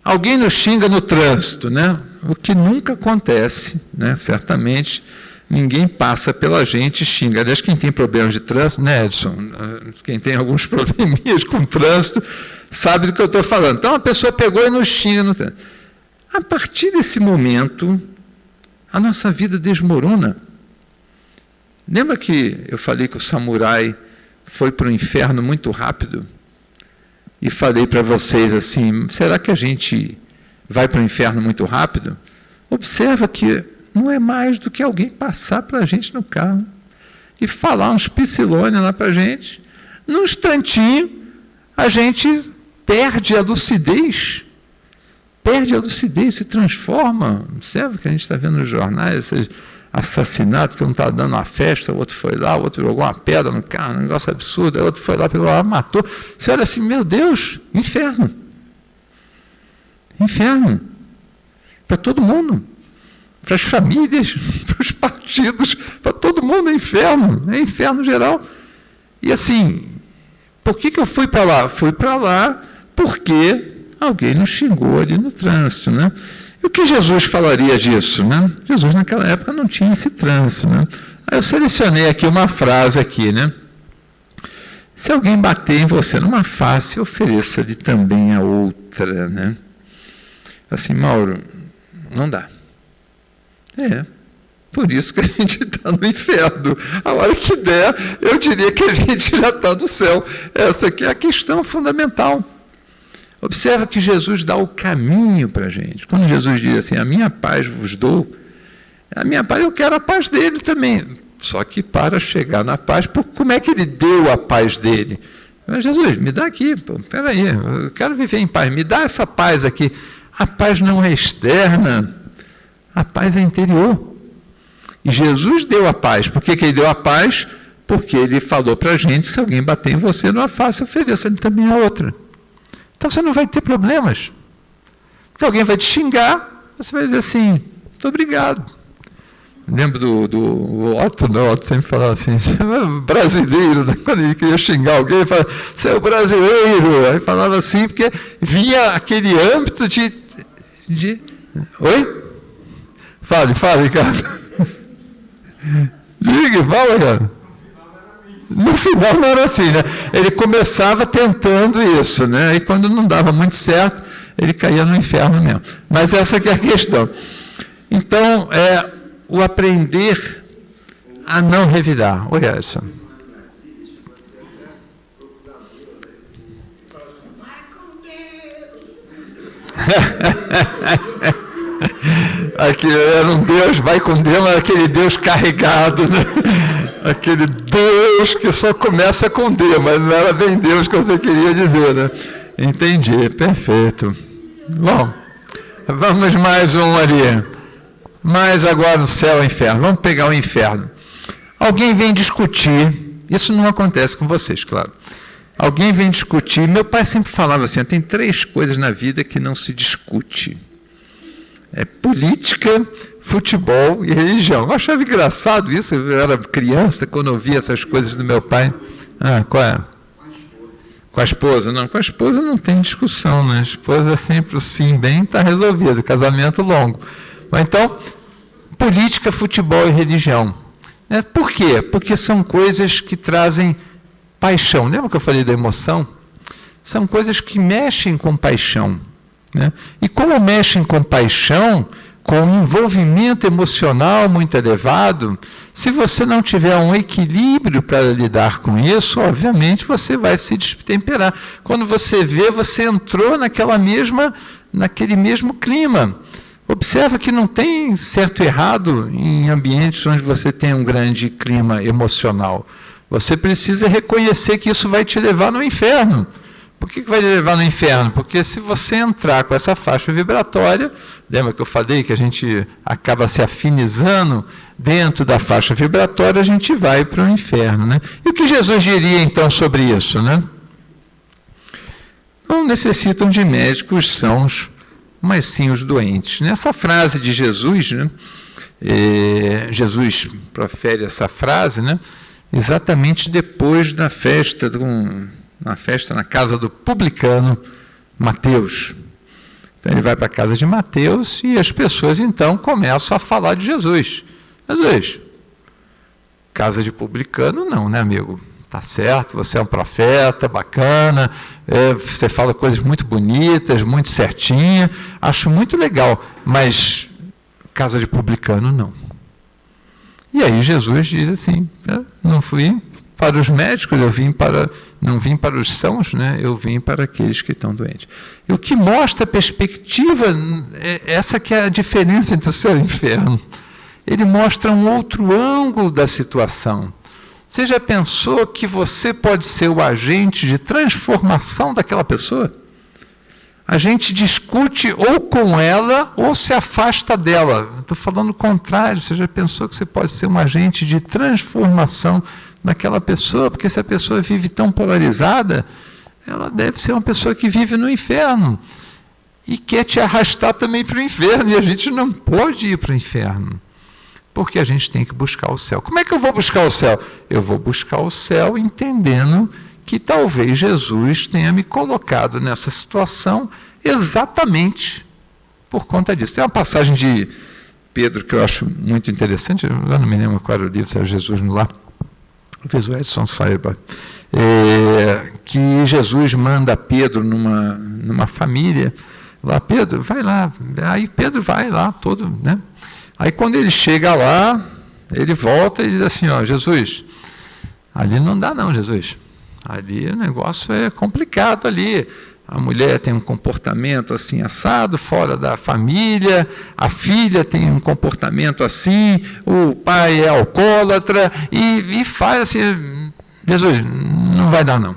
Speaker 1: Alguém nos xinga no trânsito, né? O que nunca acontece, né? Certamente, ninguém passa pela gente e xinga. Aliás, quem tem problemas de trânsito, né, Edson? Quem tem alguns probleminhas com trânsito, sabe do que eu estou falando. Então, a pessoa pegou e nos xinga no trânsito. A partir desse momento, a nossa vida desmorona. Lembra que eu falei que o samurai foi para o inferno muito rápido? E falei para vocês assim, será que a gente vai para o inferno muito rápido? Observa que não é mais do que alguém passar para a gente no carro e falar uns psilônia lá para a gente. Num instantinho, a gente perde a lucidez. Se transforma. Observa que a gente está vendo nos jornais, esses assassinatos, que um está dando uma festa, o outro foi lá, o outro jogou uma pedra no carro, um negócio absurdo, o outro foi lá, pegou lá, matou. Você olha assim, meu Deus, inferno. Inferno. Para todo mundo. Para as famílias, para os partidos, para todo mundo é inferno geral. E assim, por que eu fui para lá? Fui para lá porque alguém nos xingou ali no trânsito, né? E o que Jesus falaria disso, né? Jesus naquela época não tinha esse trânsito, né? Aí eu selecionei aqui uma frase aqui, né? Se alguém bater em você numa face, ofereça-lhe também a outra, né? Assim, Mauro, não dá. Por isso que a gente está no inferno. A hora que der, eu diria que a gente já está no céu. Essa aqui é a questão fundamental. Observa que Jesus dá o caminho para a gente. Quando Jesus diz assim, a minha paz vos dou, a minha paz, eu quero a paz dele também. Só que para chegar na paz, como é que ele deu a paz dele? Jesus, me dá aqui, espera aí, eu quero viver em paz, me dá essa paz aqui. A paz não é externa, a paz é interior. E Jesus deu a paz. Por que ele deu a paz? Porque ele falou para a gente, se alguém bater em você numa face, ofereça-lhe também a outra. Então você não vai ter problemas. Porque alguém vai te xingar, você vai dizer assim, muito obrigado. Lembro do Otto, né? O Otto sempre falava assim, brasileiro, né? Quando ele queria xingar alguém, ele falava, você é o brasileiro. Aí falava assim, porque vinha aquele âmbito de... Oi? Fale, Ricardo. Diga, fala, cara. No final não era assim, né? Ele começava tentando isso, né? E quando não dava muito certo, ele caía no inferno mesmo. Mas essa que é a questão. Então, o aprender a não revidar. Oi, Edson. Aqui era um Deus, vai com Deus, aquele Deus carregado, né? Aquele Deus que só começa com D, mas não era bem Deus que você queria dizer, né? Entendi, perfeito. Bom, vamos mais um ali. Mais agora no céu e inferno. Vamos pegar o inferno. Alguém vem discutir, isso não acontece com vocês, claro. Alguém vem discutir, meu pai sempre falava assim, tem 3 coisas na vida que não se discute. É política, futebol e religião. Eu achava engraçado isso, eu era criança, quando eu via essas coisas do meu pai. Qual é? Com a esposa? Não, com a esposa não tem discussão, né? A esposa é sempre o sim, bem, está resolvido, casamento longo. Mas então, política, futebol e religião. Por quê? Porque são coisas que trazem paixão. Lembra que eu falei da emoção? São coisas que mexem com paixão. Né? E como mexem com paixão, com um envolvimento emocional muito elevado, se você não tiver um equilíbrio para lidar com isso, obviamente você vai se destemperar. Quando você vê, você entrou naquele mesmo clima. Observa que não tem certo e errado em ambientes onde você tem um grande clima emocional. Você precisa reconhecer que isso vai te levar no inferno. Por que vai te levar no inferno? Porque se você entrar com essa faixa vibratória, lembra que eu falei que a gente acaba se afinizando dentro da faixa vibratória, a gente vai para o inferno. Né? E o que Jesus diria então sobre isso? Né? Não necessitam de médicos sãos, mas sim os doentes. Nessa frase de Jesus, né? Jesus profere essa frase, né? Exatamente depois da festa, na casa do publicano Mateus. Então ele vai para a casa de Mateus e as pessoas então começam a falar de Jesus. Jesus, casa de publicano não, né, amigo? Tá certo, você é um profeta, bacana, você fala coisas muito bonitas, muito certinha, acho muito legal, mas casa de publicano não. E aí Jesus diz assim, não fui para os médicos, não vim para os sãos, né? Eu vim para aqueles que estão doentes. E o que mostra a perspectiva, essa que é a diferença entre o céu e o inferno. Ele mostra um outro ângulo da situação. Você já pensou que você pode ser o agente de transformação daquela pessoa? A gente discute ou com ela ou se afasta dela. Estou falando o contrário. Você já pensou que você pode ser um agente de transformação daquela pessoa? Porque se a pessoa vive tão polarizada, ela deve ser uma pessoa que vive no inferno e quer te arrastar também para o inferno. E a gente não pode ir para o inferno, porque a gente tem que buscar o céu. Como é que eu vou buscar o céu? Eu vou buscar o céu entendendo que talvez Jesus tenha me colocado nessa situação exatamente por conta disso. Tem uma passagem de Pedro que eu acho muito interessante, eu não me lembro qual era o livro, se era Jesus no Lar, talvez o Edson saiba, que Jesus manda Pedro numa família, lá, Pedro, vai lá, aí Pedro vai lá, todo, né? Aí quando ele chega lá, ele volta e diz assim, Jesus, ali não dá não, Jesus. Ali o negócio é complicado ali. A mulher tem um comportamento assim assado, fora da família, a filha tem um comportamento assim, o pai é alcoólatra e faz assim, Jesus, não vai dar não.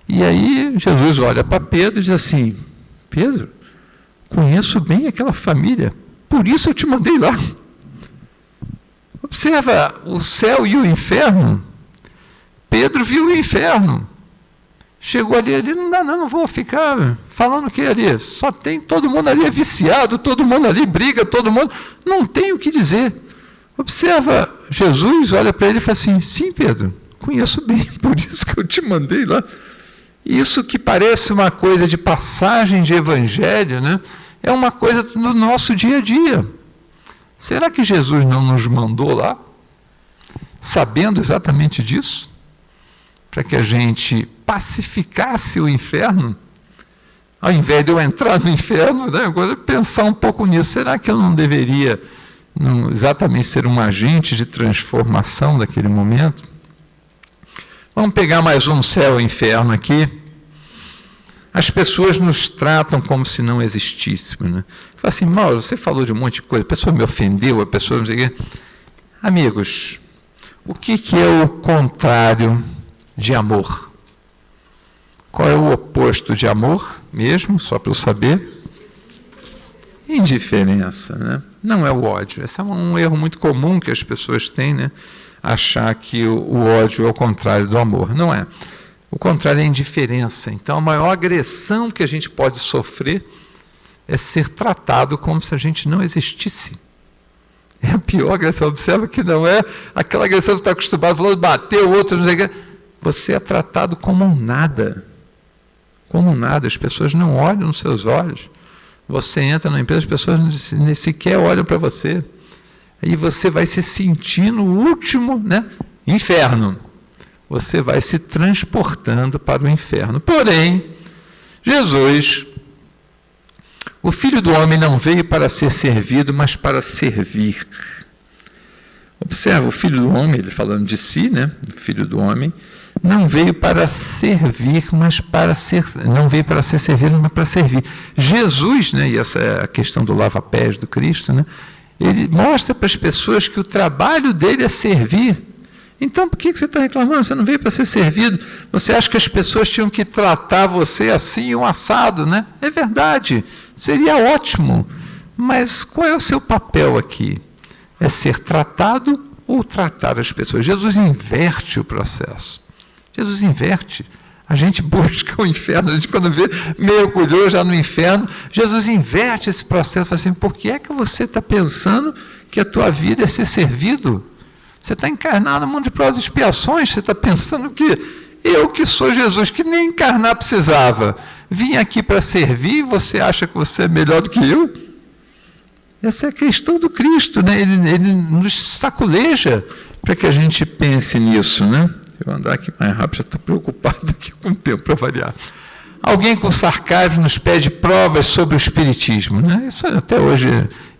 Speaker 1: E aí Jesus olha para Pedro e diz assim, Pedro, conheço bem aquela família, por isso eu te mandei lá. Observa o céu e o inferno. Pedro viu o inferno. Chegou ali, não dá não vou ficar falando o que ali? Só tem, todo mundo ali é viciado, todo mundo ali briga, todo mundo, não tem o que dizer. Observa, Jesus olha para ele e fala assim, sim Pedro, conheço bem, por isso que eu te mandei lá. Isso que parece uma coisa de passagem de evangelho, né? É uma coisa do nosso dia a dia. Será que Jesus não nos mandou lá, sabendo exatamente disso? Para que a gente pacificasse o inferno, ao invés de eu entrar no inferno, né, agora pensar um pouco nisso, será que eu não deveria exatamente ser um agente de transformação daquele momento. Vamos pegar mais um céu e inferno aqui. As pessoas nos tratam como se não existíssemos. Né? Fala assim, Mauro, você falou de um monte de coisa, a pessoa me ofendeu, a pessoa não sei o quê. Amigos, o que é o contrário de amor? Qual é o oposto de amor mesmo, só para eu saber? Indiferença, né? Não é o ódio. Esse é um erro muito comum que as pessoas têm, né? Achar que o ódio é o contrário do amor. Não é. O contrário é a indiferença. Então, a maior agressão que a gente pode sofrer é ser tratado como se a gente não existisse. É a pior agressão. Observa que não é aquela agressão que você está acostumado, falando, bater o outro, não sei o que. Você é tratado como um nada. Como um nada. As pessoas não olham nos seus olhos. Você entra na empresa, as pessoas nem sequer olham para você. Aí você vai se sentir no último, né, inferno. Você vai se transportando para o inferno. Porém, Jesus, o Filho do Homem, não veio para ser servido, mas para servir. Observa, o Filho do Homem, ele falando de si, né, o Filho do Homem, não veio para servir, mas para ser, não veio para ser servido, mas para servir. Jesus, né, e essa é a questão do lava-pés do Cristo, né, ele mostra para as pessoas que o trabalho dele é servir. Então, por que você está reclamando? Você não veio para ser servido. Você acha que as pessoas tinham que tratar você assim, um assado, né? É verdade, seria ótimo. Mas qual é o seu papel aqui? É ser tratado ou tratar as pessoas? Jesus inverte o processo. Jesus inverte. A gente busca o inferno, a gente quando vê, mergulhou já no inferno, Jesus inverte esse processo, fala assim, por que é que você está pensando que a tua vida é ser servido? Você está encarnado no mundo de provas e expiações, você está pensando que eu que sou Jesus, que nem encarnar precisava, vim aqui para servir, você acha que você é melhor do que eu? Essa é a questão do Cristo, né? Ele nos saculeja para que a gente pense nisso, né? Eu vou andar aqui mais rápido, já estou preocupado aqui com o tempo para variar. Alguém com sarcasmo nos pede provas sobre o espiritismo, né? Isso até hoje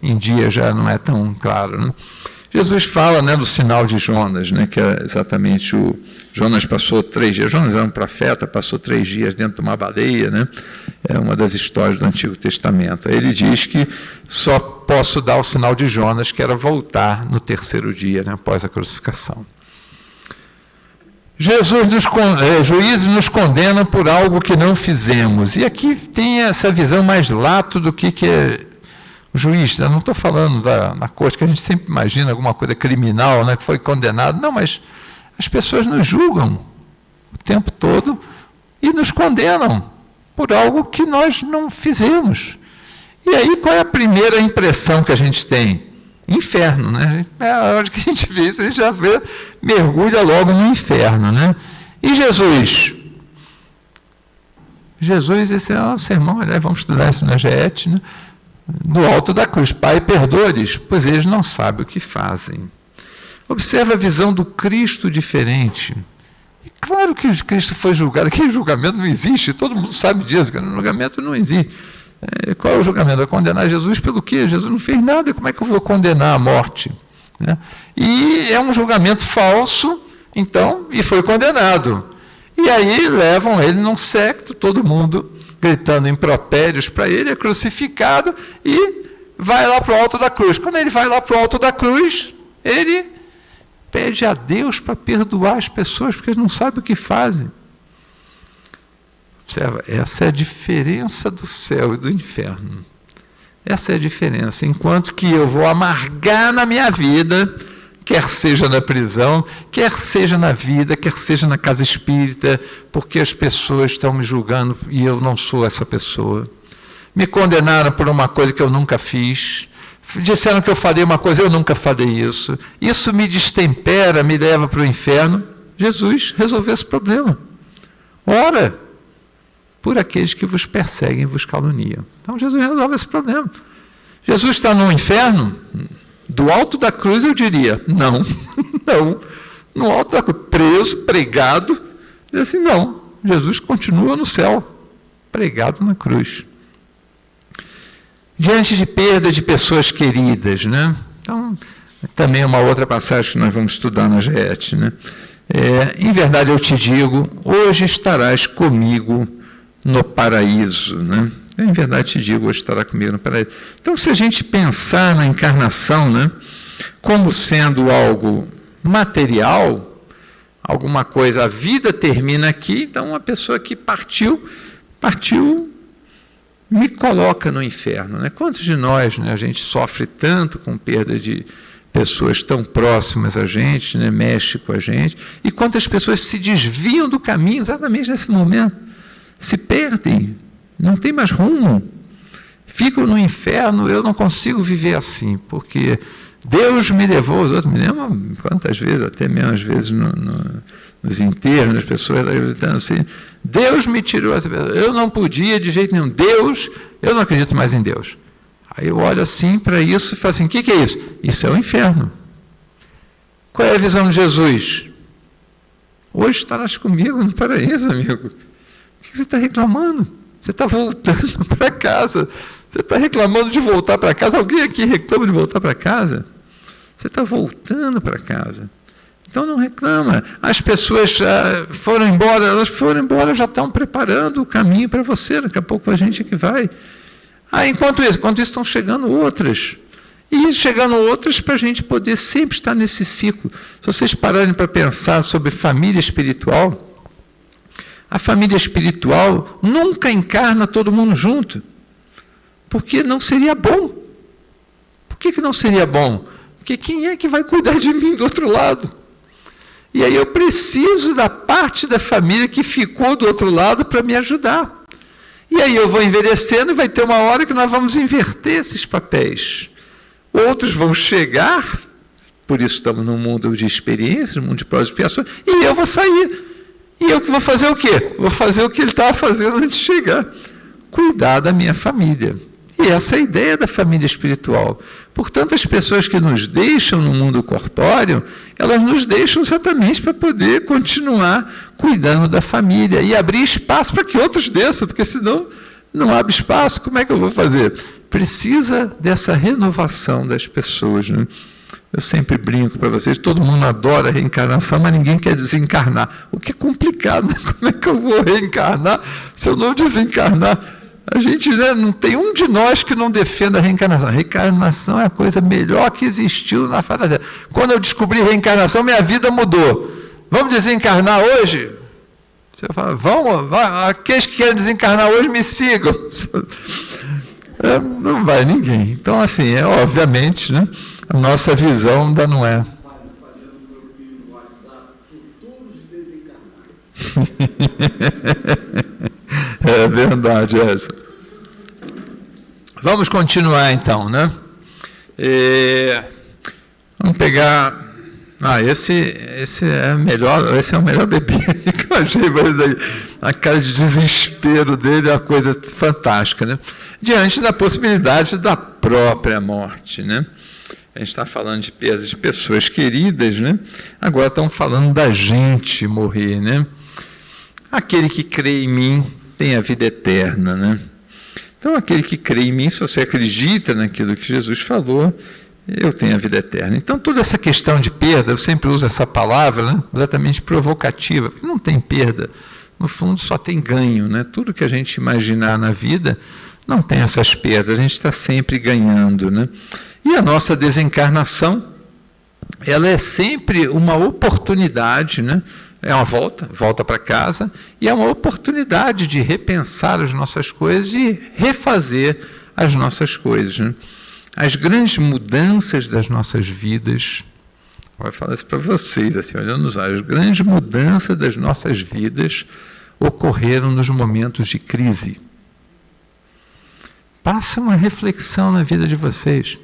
Speaker 1: em dia já não é tão claro, né? Jesus fala, né, do sinal de Jonas, né, que é exatamente Jonas passou 3 dias, Jonas era um profeta, passou 3 dias dentro de uma baleia, né? É uma das histórias do Antigo Testamento. Aí ele diz que só posso dar o sinal de Jonas, que era voltar no 3º dia, né, após a crucificação. Juízes nos condenam por algo que não fizemos. E aqui tem essa visão mais lato do que é o juiz. Eu não estou falando na corte, que a gente sempre imagina alguma coisa criminal, né, que foi condenado. Não, mas as pessoas nos julgam o tempo todo e nos condenam por algo que nós não fizemos. E aí, qual é a primeira impressão que a gente tem? Inferno, né? É a hora que a gente vê isso, a gente já vê, mergulha logo no inferno, né? E Jesus? Jesus, esse é um sermão, aliás, vamos estudar isso na GET, né? No alto da cruz. Pai, perdoa-lhes, pois eles não sabem o que fazem. Observa a visão do Cristo diferente. E claro que Cristo foi julgado, aquele julgamento não existe, todo mundo sabe disso, que o julgamento não existe. Qual é o julgamento? Vai condenar Jesus pelo quê? Jesus não fez nada, como é que eu vou condenar a morte? Né? E é um julgamento falso, então, e foi condenado. E aí levam ele num séquito, todo mundo gritando impropérios para ele, é crucificado e vai lá para o alto da cruz. Quando ele vai lá para o alto da cruz, ele pede a Deus para perdoar as pessoas, porque eles não sabem o que fazem. Observa, essa é a diferença do céu e do inferno. Essa é a diferença. Enquanto que eu vou amargar na minha vida, quer seja na prisão, quer seja na vida, quer seja na casa espírita, porque as pessoas estão me julgando e eu não sou essa pessoa. Me condenaram por uma coisa que eu nunca fiz. Disseram que eu falei uma coisa, eu nunca falei isso. Isso me destempera, me leva para o inferno. Jesus resolveu esse problema. Ora por aqueles que vos perseguem e vos caluniam. Então Jesus resolve esse problema. Jesus está no inferno? Do alto da cruz eu diria, não, não. No alto da cruz, preso, pregado, diz assim, não. Jesus continua no céu, pregado na cruz. Diante de perda de pessoas queridas, né? Então, Então, também uma outra passagem que nós vamos estudar na GET, né? Em verdade eu te digo, hoje estarás comigo no paraíso, né? Em verdade te digo, hoje estará comigo no paraíso. Então, se a gente pensar na encarnação, né, como sendo algo material, alguma coisa, a vida termina aqui, então uma pessoa que partiu, me coloca no inferno, né? Quantos de nós, né, a gente sofre tanto com perda de pessoas tão próximas a gente, né, mexe com a gente, e quantas pessoas se desviam do caminho exatamente nesse momento, se perdem, não tem mais rumo, ficam no inferno. Eu não consigo viver assim, porque Deus me levou, os outros me lembram quantas vezes, até mesmo às vezes nos enterros, as pessoas gritando assim, Deus me tirou essa pessoa, eu não podia de jeito nenhum, Deus, eu não acredito mais em Deus. Aí eu olho assim para isso e falo assim, o que é isso? Isso é o inferno. Qual é a visão de Jesus? Hoje estarás comigo no paraíso, amigo. O que você está reclamando? Você está voltando para casa. Você está reclamando de voltar para casa? Alguém aqui reclama de voltar para casa? Você está voltando para casa. Então não reclama. As pessoas foram embora, elas foram embora, já estão preparando o caminho para você. Daqui a pouco a gente que vai. Enquanto isso estão chegando outras. E chegando outras para a gente poder sempre estar nesse ciclo. Se vocês pararem para pensar sobre família espiritual, a família espiritual nunca encarna todo mundo junto. Porque não seria bom. Por que não seria bom? Porque quem é que vai cuidar de mim do outro lado? E aí eu preciso da parte da família que ficou do outro lado para me ajudar. E aí eu vou envelhecendo e vai ter uma hora que nós vamos inverter esses papéis. Outros vão chegar, por isso estamos num mundo de experiências, num mundo de provas e expiações, e eu vou sair. E eu vou fazer o quê? Vou fazer o que ele estava fazendo antes de chegar. Cuidar da minha família. E essa é a ideia da família espiritual. Portanto, as pessoas que nos deixam no mundo corpóreo, elas nos deixam exatamente para poder continuar cuidando da família e abrir espaço para que outros desçam, porque senão não abre espaço, como é que eu vou fazer? Precisa dessa renovação das pessoas, né? Eu sempre brinco para vocês, todo mundo adora a reencarnação, mas ninguém quer desencarnar. O que é complicado, né? Como é que eu vou reencarnar se eu não desencarnar? A gente, né, não tem um de nós que não defenda a reencarnação. A reencarnação é a coisa melhor que existiu na face da Terra. Quando eu descobri a reencarnação, minha vida mudou. Vamos desencarnar hoje? Você fala, vamos, aqueles que querem desencarnar hoje me sigam. Não vai ninguém. Então, assim, obviamente, né, a nossa visão ainda não é. É verdade, essa. Vamos continuar então, né? Vamos pegar. Esse é o melhor bebê que eu achei, mas aí, a cara de desespero dele é uma coisa fantástica, né? Diante da possibilidade da própria morte, né? A gente está falando de perda de pessoas queridas, né? Agora estamos falando da gente morrer, né? Aquele que crê em mim tem a vida eterna, né? Então, aquele que crê em mim, se você acredita naquilo que Jesus falou, eu tenho a vida eterna. Então, toda essa questão de perda, eu sempre uso essa palavra, né, exatamente provocativa, porque não tem perda, no fundo só tem ganho, né? Tudo que a gente imaginar na vida não tem essas perdas, a gente está sempre ganhando, né? E a nossa desencarnação, ela é sempre uma oportunidade, né? É uma volta para casa, e é uma oportunidade de repensar as nossas coisas e refazer as nossas coisas, né? As grandes mudanças das nossas vidas, vou falar isso para vocês, assim, olhando nos olhos, as grandes mudanças das nossas vidas ocorreram nos momentos de crise. Passa uma reflexão na vida de vocês.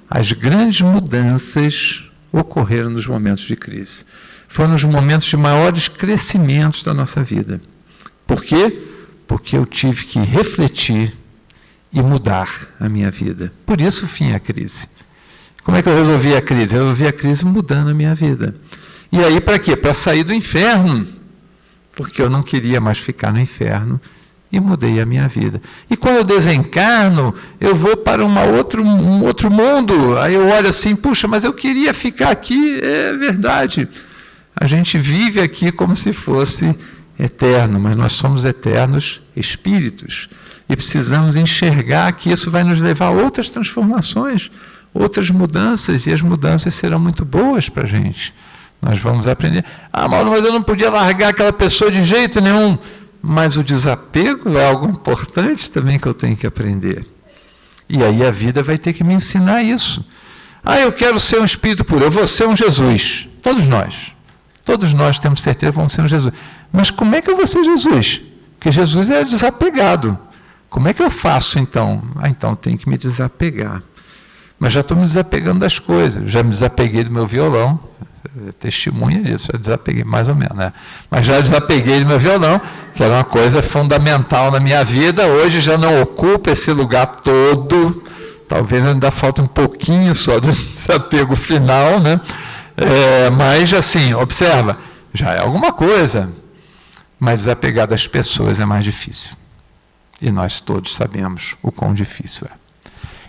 Speaker 1: As grandes mudanças ocorreram nos momentos de crise. Foram os momentos de maiores crescimentos da nossa vida. Por quê? Porque eu tive que refletir e mudar a minha vida. Por isso, fim à crise. Como é que eu resolvi a crise? Eu resolvi a crise mudando a minha vida. E aí, para quê? Para sair do inferno. Porque eu não queria mais ficar no inferno e mudei a minha vida. E quando eu desencarno, eu vou para um outro mundo. Aí eu olho assim, puxa, mas eu queria ficar aqui. É verdade. A gente vive aqui como se fosse eterno, mas nós somos eternos espíritos. E precisamos enxergar que isso vai nos levar a outras transformações, outras mudanças, e as mudanças serão muito boas para a gente. Nós vamos aprender. Mauro, mas eu não podia largar aquela pessoa de jeito nenhum. Mas o desapego é algo importante também que eu tenho que aprender. E aí a vida vai ter que me ensinar isso. Eu quero ser um espírito puro, eu vou ser um Jesus. Todos nós temos certeza que vamos ser um Jesus. Mas como é que eu vou ser Jesus? Porque Jesus é desapegado. Como é que eu faço então? Então tenho que me desapegar. Mas já estou me desapegando das coisas. Já me desapeguei do meu violão. Testemunha disso, já desapeguei mais ou menos, né? Mas já desapeguei do meu violão, que era uma coisa fundamental na minha vida. Hoje já não ocupa esse lugar todo. Talvez ainda falte um pouquinho só do desapego final, né? Mas assim, observa, já é alguma coisa. Mas desapegar das pessoas é mais difícil. E nós todos sabemos o quão difícil é.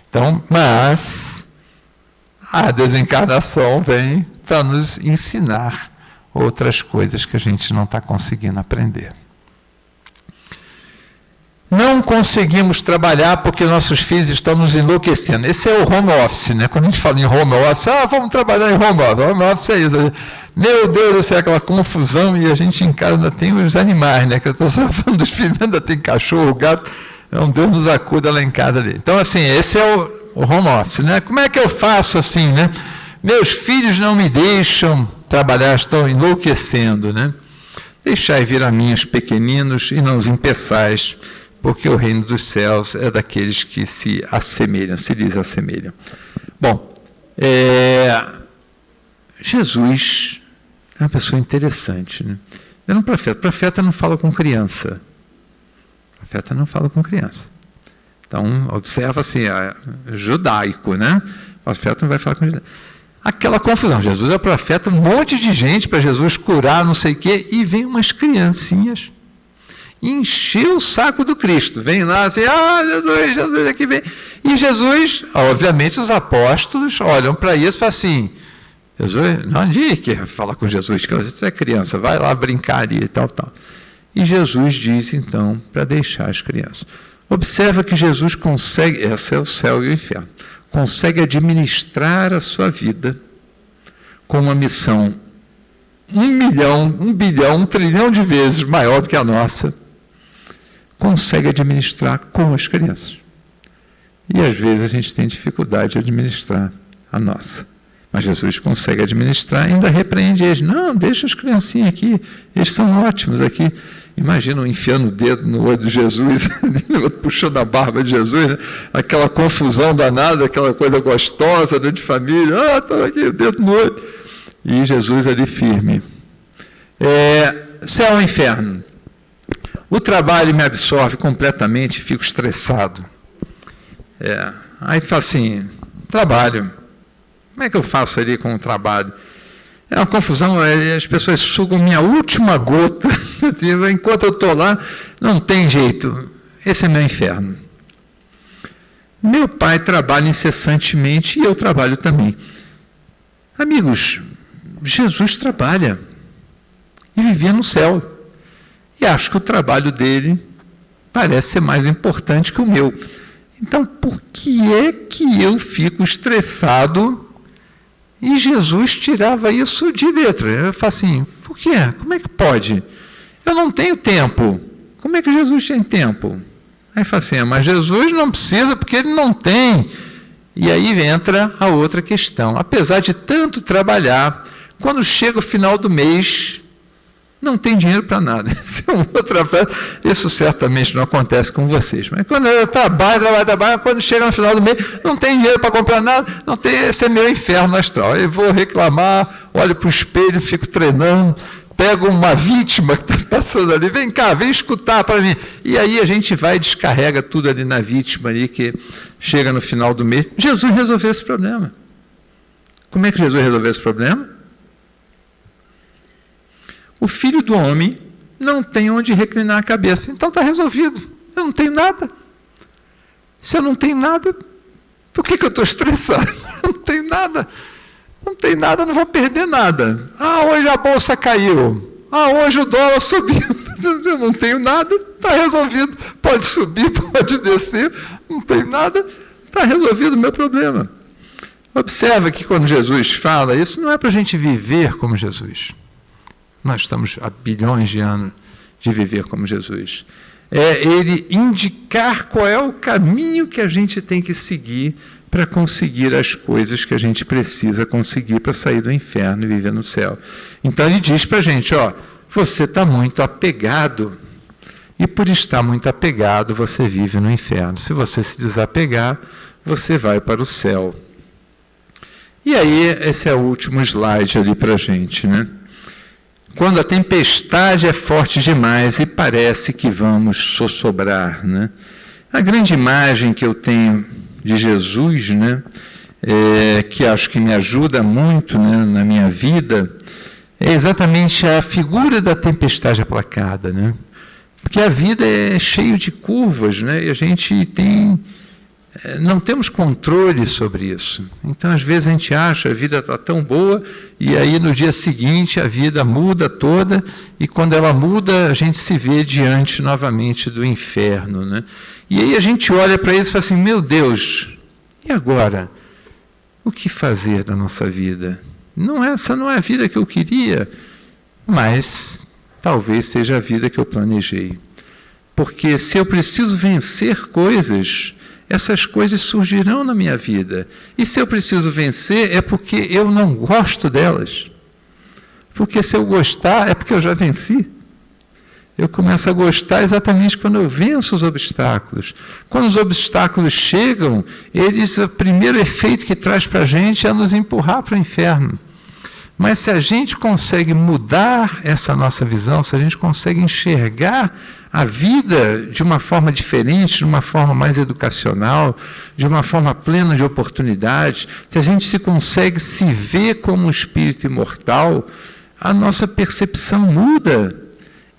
Speaker 1: Então, mas a desencarnação vem para nos ensinar outras coisas que a gente não está conseguindo aprender. Não conseguimos trabalhar porque nossos filhos estão nos enlouquecendo. Esse é o home office, né? Quando a gente fala em home office, vamos trabalhar em home office. Home office é isso. Meu Deus do céu, aquela confusão, e a gente em casa ainda tem os animais, né? Que eu estou só falando dos filhos, ainda tem cachorro, gato. Deus nos acuda lá em casa ali. Então, assim, esse é o home office, né? Como é que eu faço assim, né? Meus filhos não me deixam trabalhar, estão enlouquecendo, né? Deixai vir a mim os pequeninos e não os impeçais, porque o reino dos céus é daqueles que se assemelham, se lhes assemelham. Bom, Jesus é uma pessoa interessante, né? Ele é um profeta. O profeta não fala com criança. O profeta não fala com criança. Então, observa assim, judaico, né? O profeta não vai falar com criança. Aquela confusão. Jesus é profeta, um monte de gente para Jesus curar, não sei o quê, e vem umas criancinhas encher o saco do Cristo. Vem lá assim, Jesus aqui vem. E Jesus, obviamente, os apóstolos olham para isso e falam assim, Jesus, não quer falar com Jesus, que você é criança, vai lá brincar ali e tal. E Jesus diz, então, para deixar as crianças. Observa que Jesus consegue, esse é o céu e o inferno, consegue administrar a sua vida com uma missão 1 milhão, 1 bilhão, 1 trilhão de vezes maior do que a nossa, consegue administrar com as crianças. E às vezes a gente tem dificuldade de administrar a nossa. Mas Jesus consegue administrar e ainda repreende eles. Não, deixa as criancinhas aqui, eles são ótimos aqui. Imagina enfiando o dedo no olho de Jesus, puxando a barba de Jesus, né? Aquela confusão danada, aquela coisa gostosa, né, de família, estou aqui, o dedo no olho. E Jesus ali firme. Céu ou inferno? O trabalho me absorve completamente, fico estressado. Aí fala assim, trabalho, como é que eu faço ali com o trabalho? É uma confusão, as pessoas sugam minha última gota, enquanto eu estou lá, não tem jeito, esse é meu inferno. Meu pai trabalha incessantemente e eu trabalho também. Amigos, Jesus trabalha e vivia no céu. E acho que o trabalho dele parece ser mais importante que o meu. Então, por que é que eu fico estressado? E Jesus tirava isso de letra. Eu falo assim, por quê? Como é que pode? Eu não tenho tempo. Como é que Jesus tem tempo? Aí fala assim, mas Jesus não precisa porque ele não tem. E aí entra a outra questão. Apesar de tanto trabalhar, quando chega o final do mês, não tem dinheiro para nada. Isso certamente não acontece com vocês. Mas quando eu trabalho, quando chega no final do mês, não tem dinheiro para comprar nada, não tem, esse é meu inferno astral. Eu vou reclamar, olho para o espelho, fico treinando, pego uma vítima que está passando ali, vem cá, vem escutar para mim. E aí a gente vai e descarrega tudo ali na vítima ali, que chega no final do mês. Jesus resolveu esse problema. Como é que Jesus resolveu esse problema? O Filho do Homem não tem onde reclinar a cabeça. Então está resolvido. Eu não tenho nada. Se eu não tenho nada, por que eu estou estressado? Eu não tenho nada. Não tem nada, não vou perder nada. Hoje a bolsa caiu. Hoje o dólar subiu. Eu não tenho nada, está resolvido. Pode subir, pode descer, não tenho nada, está resolvido o meu problema. Observa que quando Jesus fala, isso não é para a gente viver como Jesus. Nós estamos há bilhões de anos de viver como Jesus. É ele indicar qual é o caminho que a gente tem que seguir para conseguir as coisas que a gente precisa conseguir para sair do inferno e viver no céu. Então ele diz para a gente, você está muito apegado, e por estar muito apegado, você vive no inferno. Se você se desapegar, você vai para o céu. E aí, esse é o último slide ali para a gente, né? Quando a tempestade é forte demais e parece que vamos sossobrar, né? A grande imagem que eu tenho de Jesus, né, que acho que me ajuda muito, né, na minha vida, é exatamente a figura da tempestade aplacada, né? Porque a vida é cheia de curvas, né? E a gente não temos controle sobre isso. Então, às vezes, a gente acha que a vida está tão boa, e aí, no dia seguinte, a vida muda toda, e quando ela muda, a gente se vê diante novamente do inferno, né? E aí a gente olha para isso e fala assim, meu Deus, e agora? O que fazer da nossa vida? Essa não é a vida que eu queria, mas talvez seja a vida que eu planejei. Porque se eu preciso vencer coisas, essas coisas surgirão na minha vida. E se eu preciso vencer, é porque eu não gosto delas. Porque se eu gostar, é porque eu já venci. Eu começo a gostar exatamente quando eu venço os obstáculos. Quando os obstáculos chegam, o primeiro efeito que traz para a gente é nos empurrar para o inferno. Mas se a gente consegue mudar essa nossa visão, se a gente consegue enxergar a vida de uma forma diferente, de uma forma mais educacional, de uma forma plena de oportunidades, se a gente consegue se ver como um espírito imortal, a nossa percepção muda.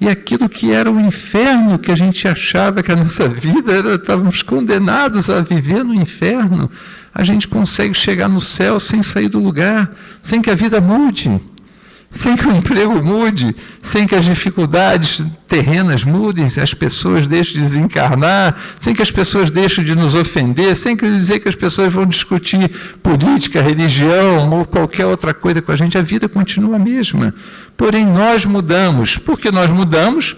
Speaker 1: E aquilo que era o inferno, que a gente achava que a nossa vida estávamos condenados a viver no inferno, a gente consegue chegar no céu sem sair do lugar, sem que a vida mude, sem que o emprego mude, sem que as dificuldades terrenas mudem, sem as pessoas deixem de desencarnar, sem que as pessoas deixem de nos ofender, sem dizer que as pessoas vão discutir política, religião ou qualquer outra coisa com a gente, a vida continua a mesma. Porém, nós mudamos. Por que nós mudamos?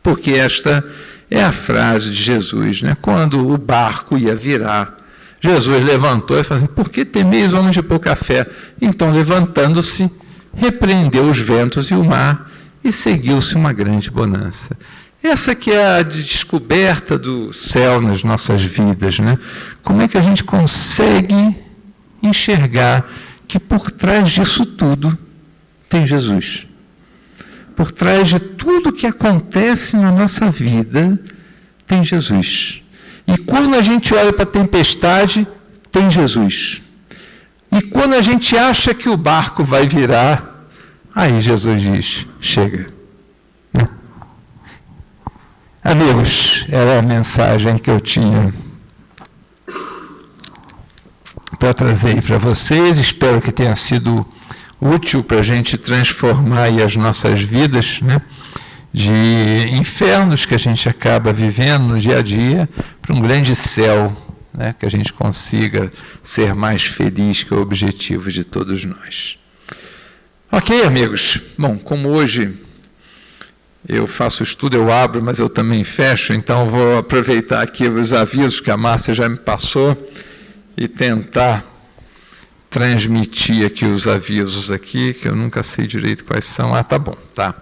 Speaker 1: Porque esta é a frase de Jesus, né? Quando o barco ia virar, Jesus levantou e falou assim, por que temeis, homens de pouca fé? Então, levantando-se, repreendeu os ventos e o mar e seguiu-se uma grande bonança. Essa que é a descoberta do céu nas nossas vidas, né? Como é que a gente consegue enxergar que por trás disso tudo tem Jesus? Por trás de tudo que acontece na nossa vida tem Jesus. E quando a gente olha para a tempestade, tem Jesus. E quando a gente acha que o barco vai virar, aí Jesus diz, chega. Amigos, era a mensagem que eu tinha para trazer aí para vocês. Espero que tenha sido útil para a gente transformar aí as nossas vidas, né, de infernos que a gente acaba vivendo no dia a dia, para um grande céu, né, que a gente consiga ser mais feliz, que é o objetivo de todos nós. Ok, amigos? Bom, como hoje eu faço estudo, eu abro, mas eu também fecho, então vou aproveitar aqui os avisos que a Márcia já me passou e tentar transmitir aqui os avisos aqui, que eu nunca sei direito quais são. Tá bom, tá.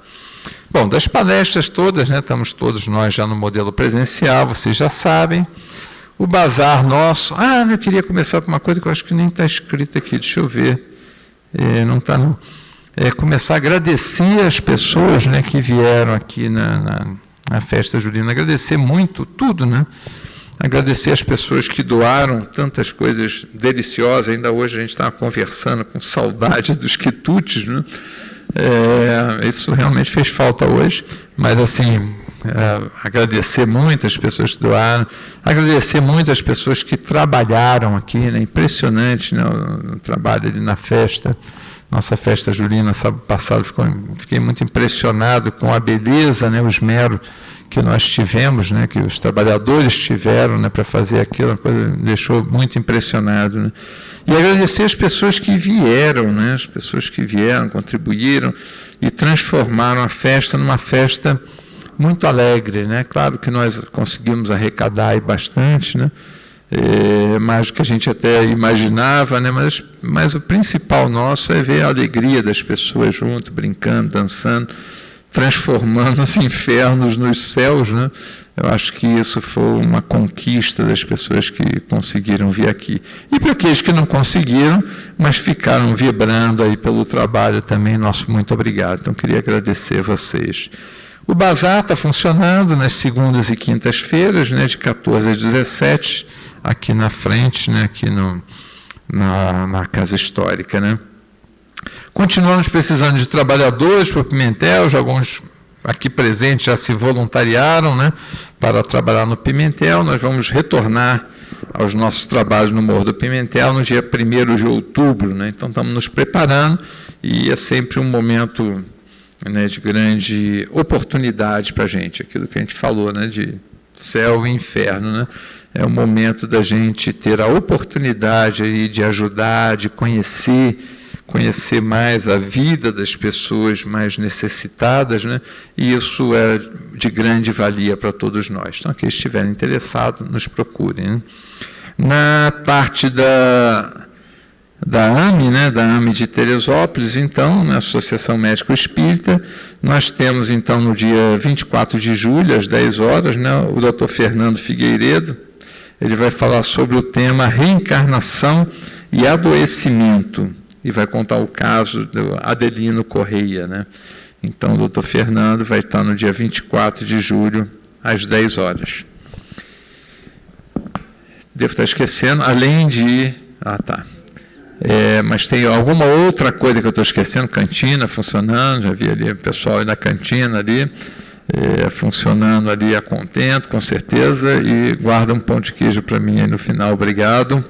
Speaker 1: Bom, das palestras todas, né, estamos todos nós já no modelo presencial, vocês já sabem. O bazar nosso... eu queria começar por uma coisa que eu acho que nem está escrita aqui, deixa eu ver. Não está, não. Começar a agradecer as pessoas, né, que vieram aqui na festa julina, agradecer muito, tudo, né? Agradecer as pessoas que doaram tantas coisas deliciosas. Ainda hoje a gente estava conversando com saudade dos quitutes, né? Isso realmente fez falta hoje, mas assim, agradecer muito as pessoas que doaram, agradecer muito as pessoas que trabalharam aqui, né? Impressionante, né? O trabalho ali na festa, nossa festa julina, sábado passado, fiquei muito impressionado com a beleza, né? O esmero que nós tivemos, né? Que os trabalhadores tiveram, né? Para fazer aquilo, uma coisa me deixou muito impressionado, né? E agradecer as pessoas que vieram, né? As pessoas que vieram, contribuíram e transformaram a festa numa festa muito alegre, né? Claro que nós conseguimos arrecadar aí bastante, né? Mais do que a gente até imaginava, né? Mas o principal nosso é ver a alegria das pessoas junto, brincando, dançando, transformando os infernos nos céus, né? Eu acho que isso foi uma conquista das pessoas que conseguiram vir aqui. E para aqueles que não conseguiram, mas ficaram vibrando aí pelo trabalho também, nosso muito obrigado. Então, queria agradecer a vocês. O bazar está funcionando nas segundas e quintas-feiras, né, de 14 às 17, aqui na frente, né, aqui na Casa Histórica, né. Continuamos precisando de trabalhadores para o Pimentel, já alguns aqui presentes já se voluntariaram, né, para trabalhar no Pimentel. Nós vamos retornar aos nossos trabalhos no Morro do Pimentel no dia 1º de outubro, né, então estamos nos preparando e é sempre um momento, né, de grande oportunidade para a gente, aquilo que a gente falou, né, de céu e inferno, né, é o momento da gente ter a oportunidade aí de ajudar, de conhecer mais a vida das pessoas mais necessitadas, né, e isso é de grande valia para todos nós. Então, aqueles que estiverem interessados, nos procurem, né. Na parte da AME, né, da AME de Teresópolis, então, na Associação Médico Espírita, nós temos, então, no dia 24 de julho, às 10 horas, né, o Dr. Fernando Figueiredo, ele vai falar sobre o tema reencarnação e adoecimento, e vai contar o caso do Adelino Correia, né. Então, o Dr. Fernando vai estar no dia 24 de julho, às 10 horas. Devo estar esquecendo, além de... mas tem alguma outra coisa que eu estou esquecendo, cantina funcionando, já vi ali o pessoal da cantina ali, funcionando ali a contento, com certeza, e guarda um pão de queijo para mim aí no final, obrigado.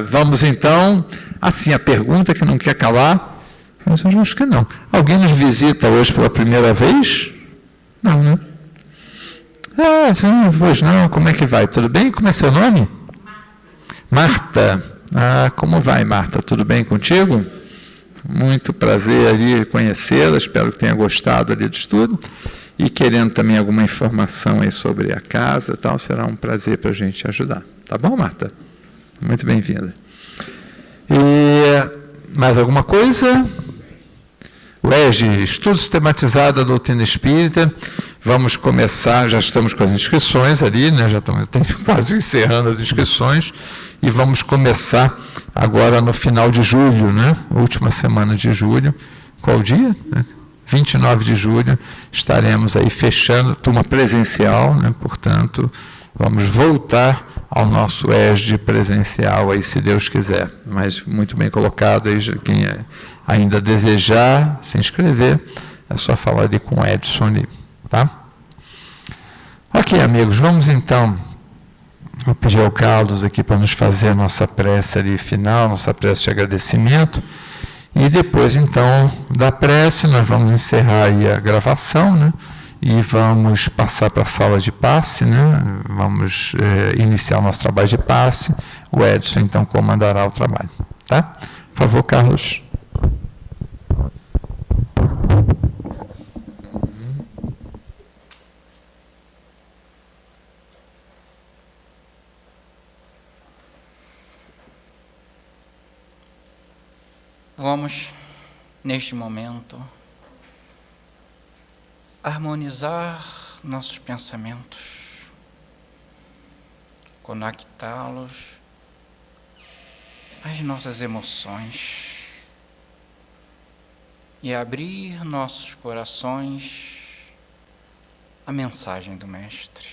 Speaker 1: Vamos então, assim, a pergunta que não quer calar, mas eu acho que não. Alguém nos visita hoje pela primeira vez? Não, né? Pois não, como é que vai? Tudo bem? Como é seu nome? Marta. Como vai, Marta? Tudo bem contigo? Muito prazer ali conhecê-la, espero que tenha gostado ali do estudo. E querendo também alguma informação aí sobre a casa e tal, será um prazer para a gente ajudar. Tá bom, Marta? Muito bem-vinda. E mais alguma coisa? Estudo sistematizado da doutrina espírita. Vamos começar, já estamos com as inscrições ali, né? Já estamos quase encerrando as inscrições. E vamos começar agora no final de julho, né? Última semana de julho. Qual dia? 29 de julho, estaremos aí fechando, turma presencial, né? Portanto, vamos voltar ao nosso ESD presencial, aí, se Deus quiser. Mas muito bem colocado, aí, quem ainda desejar se inscrever, é só falar ali com o Edson ali, tá? Ok, amigos, vamos então... Vou pedir ao Carlos aqui para nos fazer a nossa prece ali final, nossa prece de agradecimento. E depois, então, da prece, nós vamos encerrar aí a gravação, né? E vamos passar para a sala de passe, né? Vamos iniciar o nosso trabalho de passe. O Edson, então, comandará o trabalho. Tá? Por favor, Carlos.
Speaker 3: Vamos, neste momento, harmonizar nossos pensamentos, conectá-los às nossas emoções e abrir nossos corações à mensagem do Mestre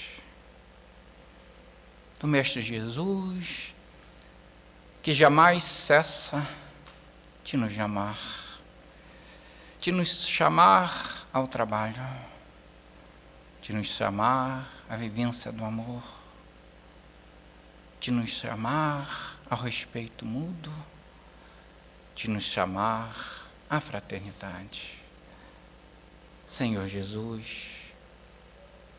Speaker 3: Jesus, que jamais cessa de nos chamar ao trabalho, de nos chamar à vivência do amor, de nos chamar ao respeito mútuo, de nos chamar à fraternidade. Senhor Jesus,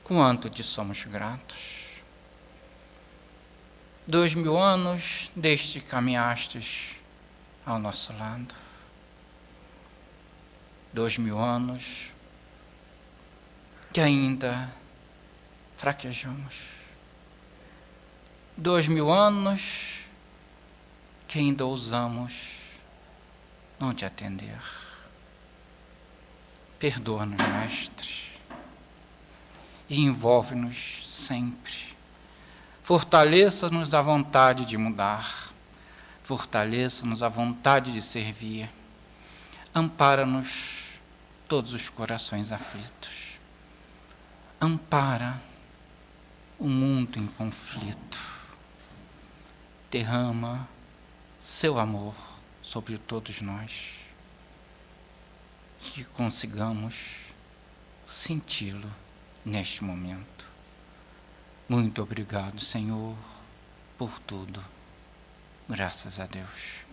Speaker 3: quanto te somos gratos. 2000 anos desde que caminhastes ao nosso lado. 2000 anos que ainda fraquejamos. 2000 anos que ainda ousamos não te atender. Perdoa-nos, Mestre, e envolve-nos sempre. Fortaleça-nos a vontade de mudar, fortaleça-nos a vontade de servir. Ampara-nos todos os corações aflitos. Ampara o mundo em conflito. Derrama seu amor sobre todos nós. Que consigamos senti-lo neste momento. Muito obrigado, Senhor, por tudo. Graças a Deus.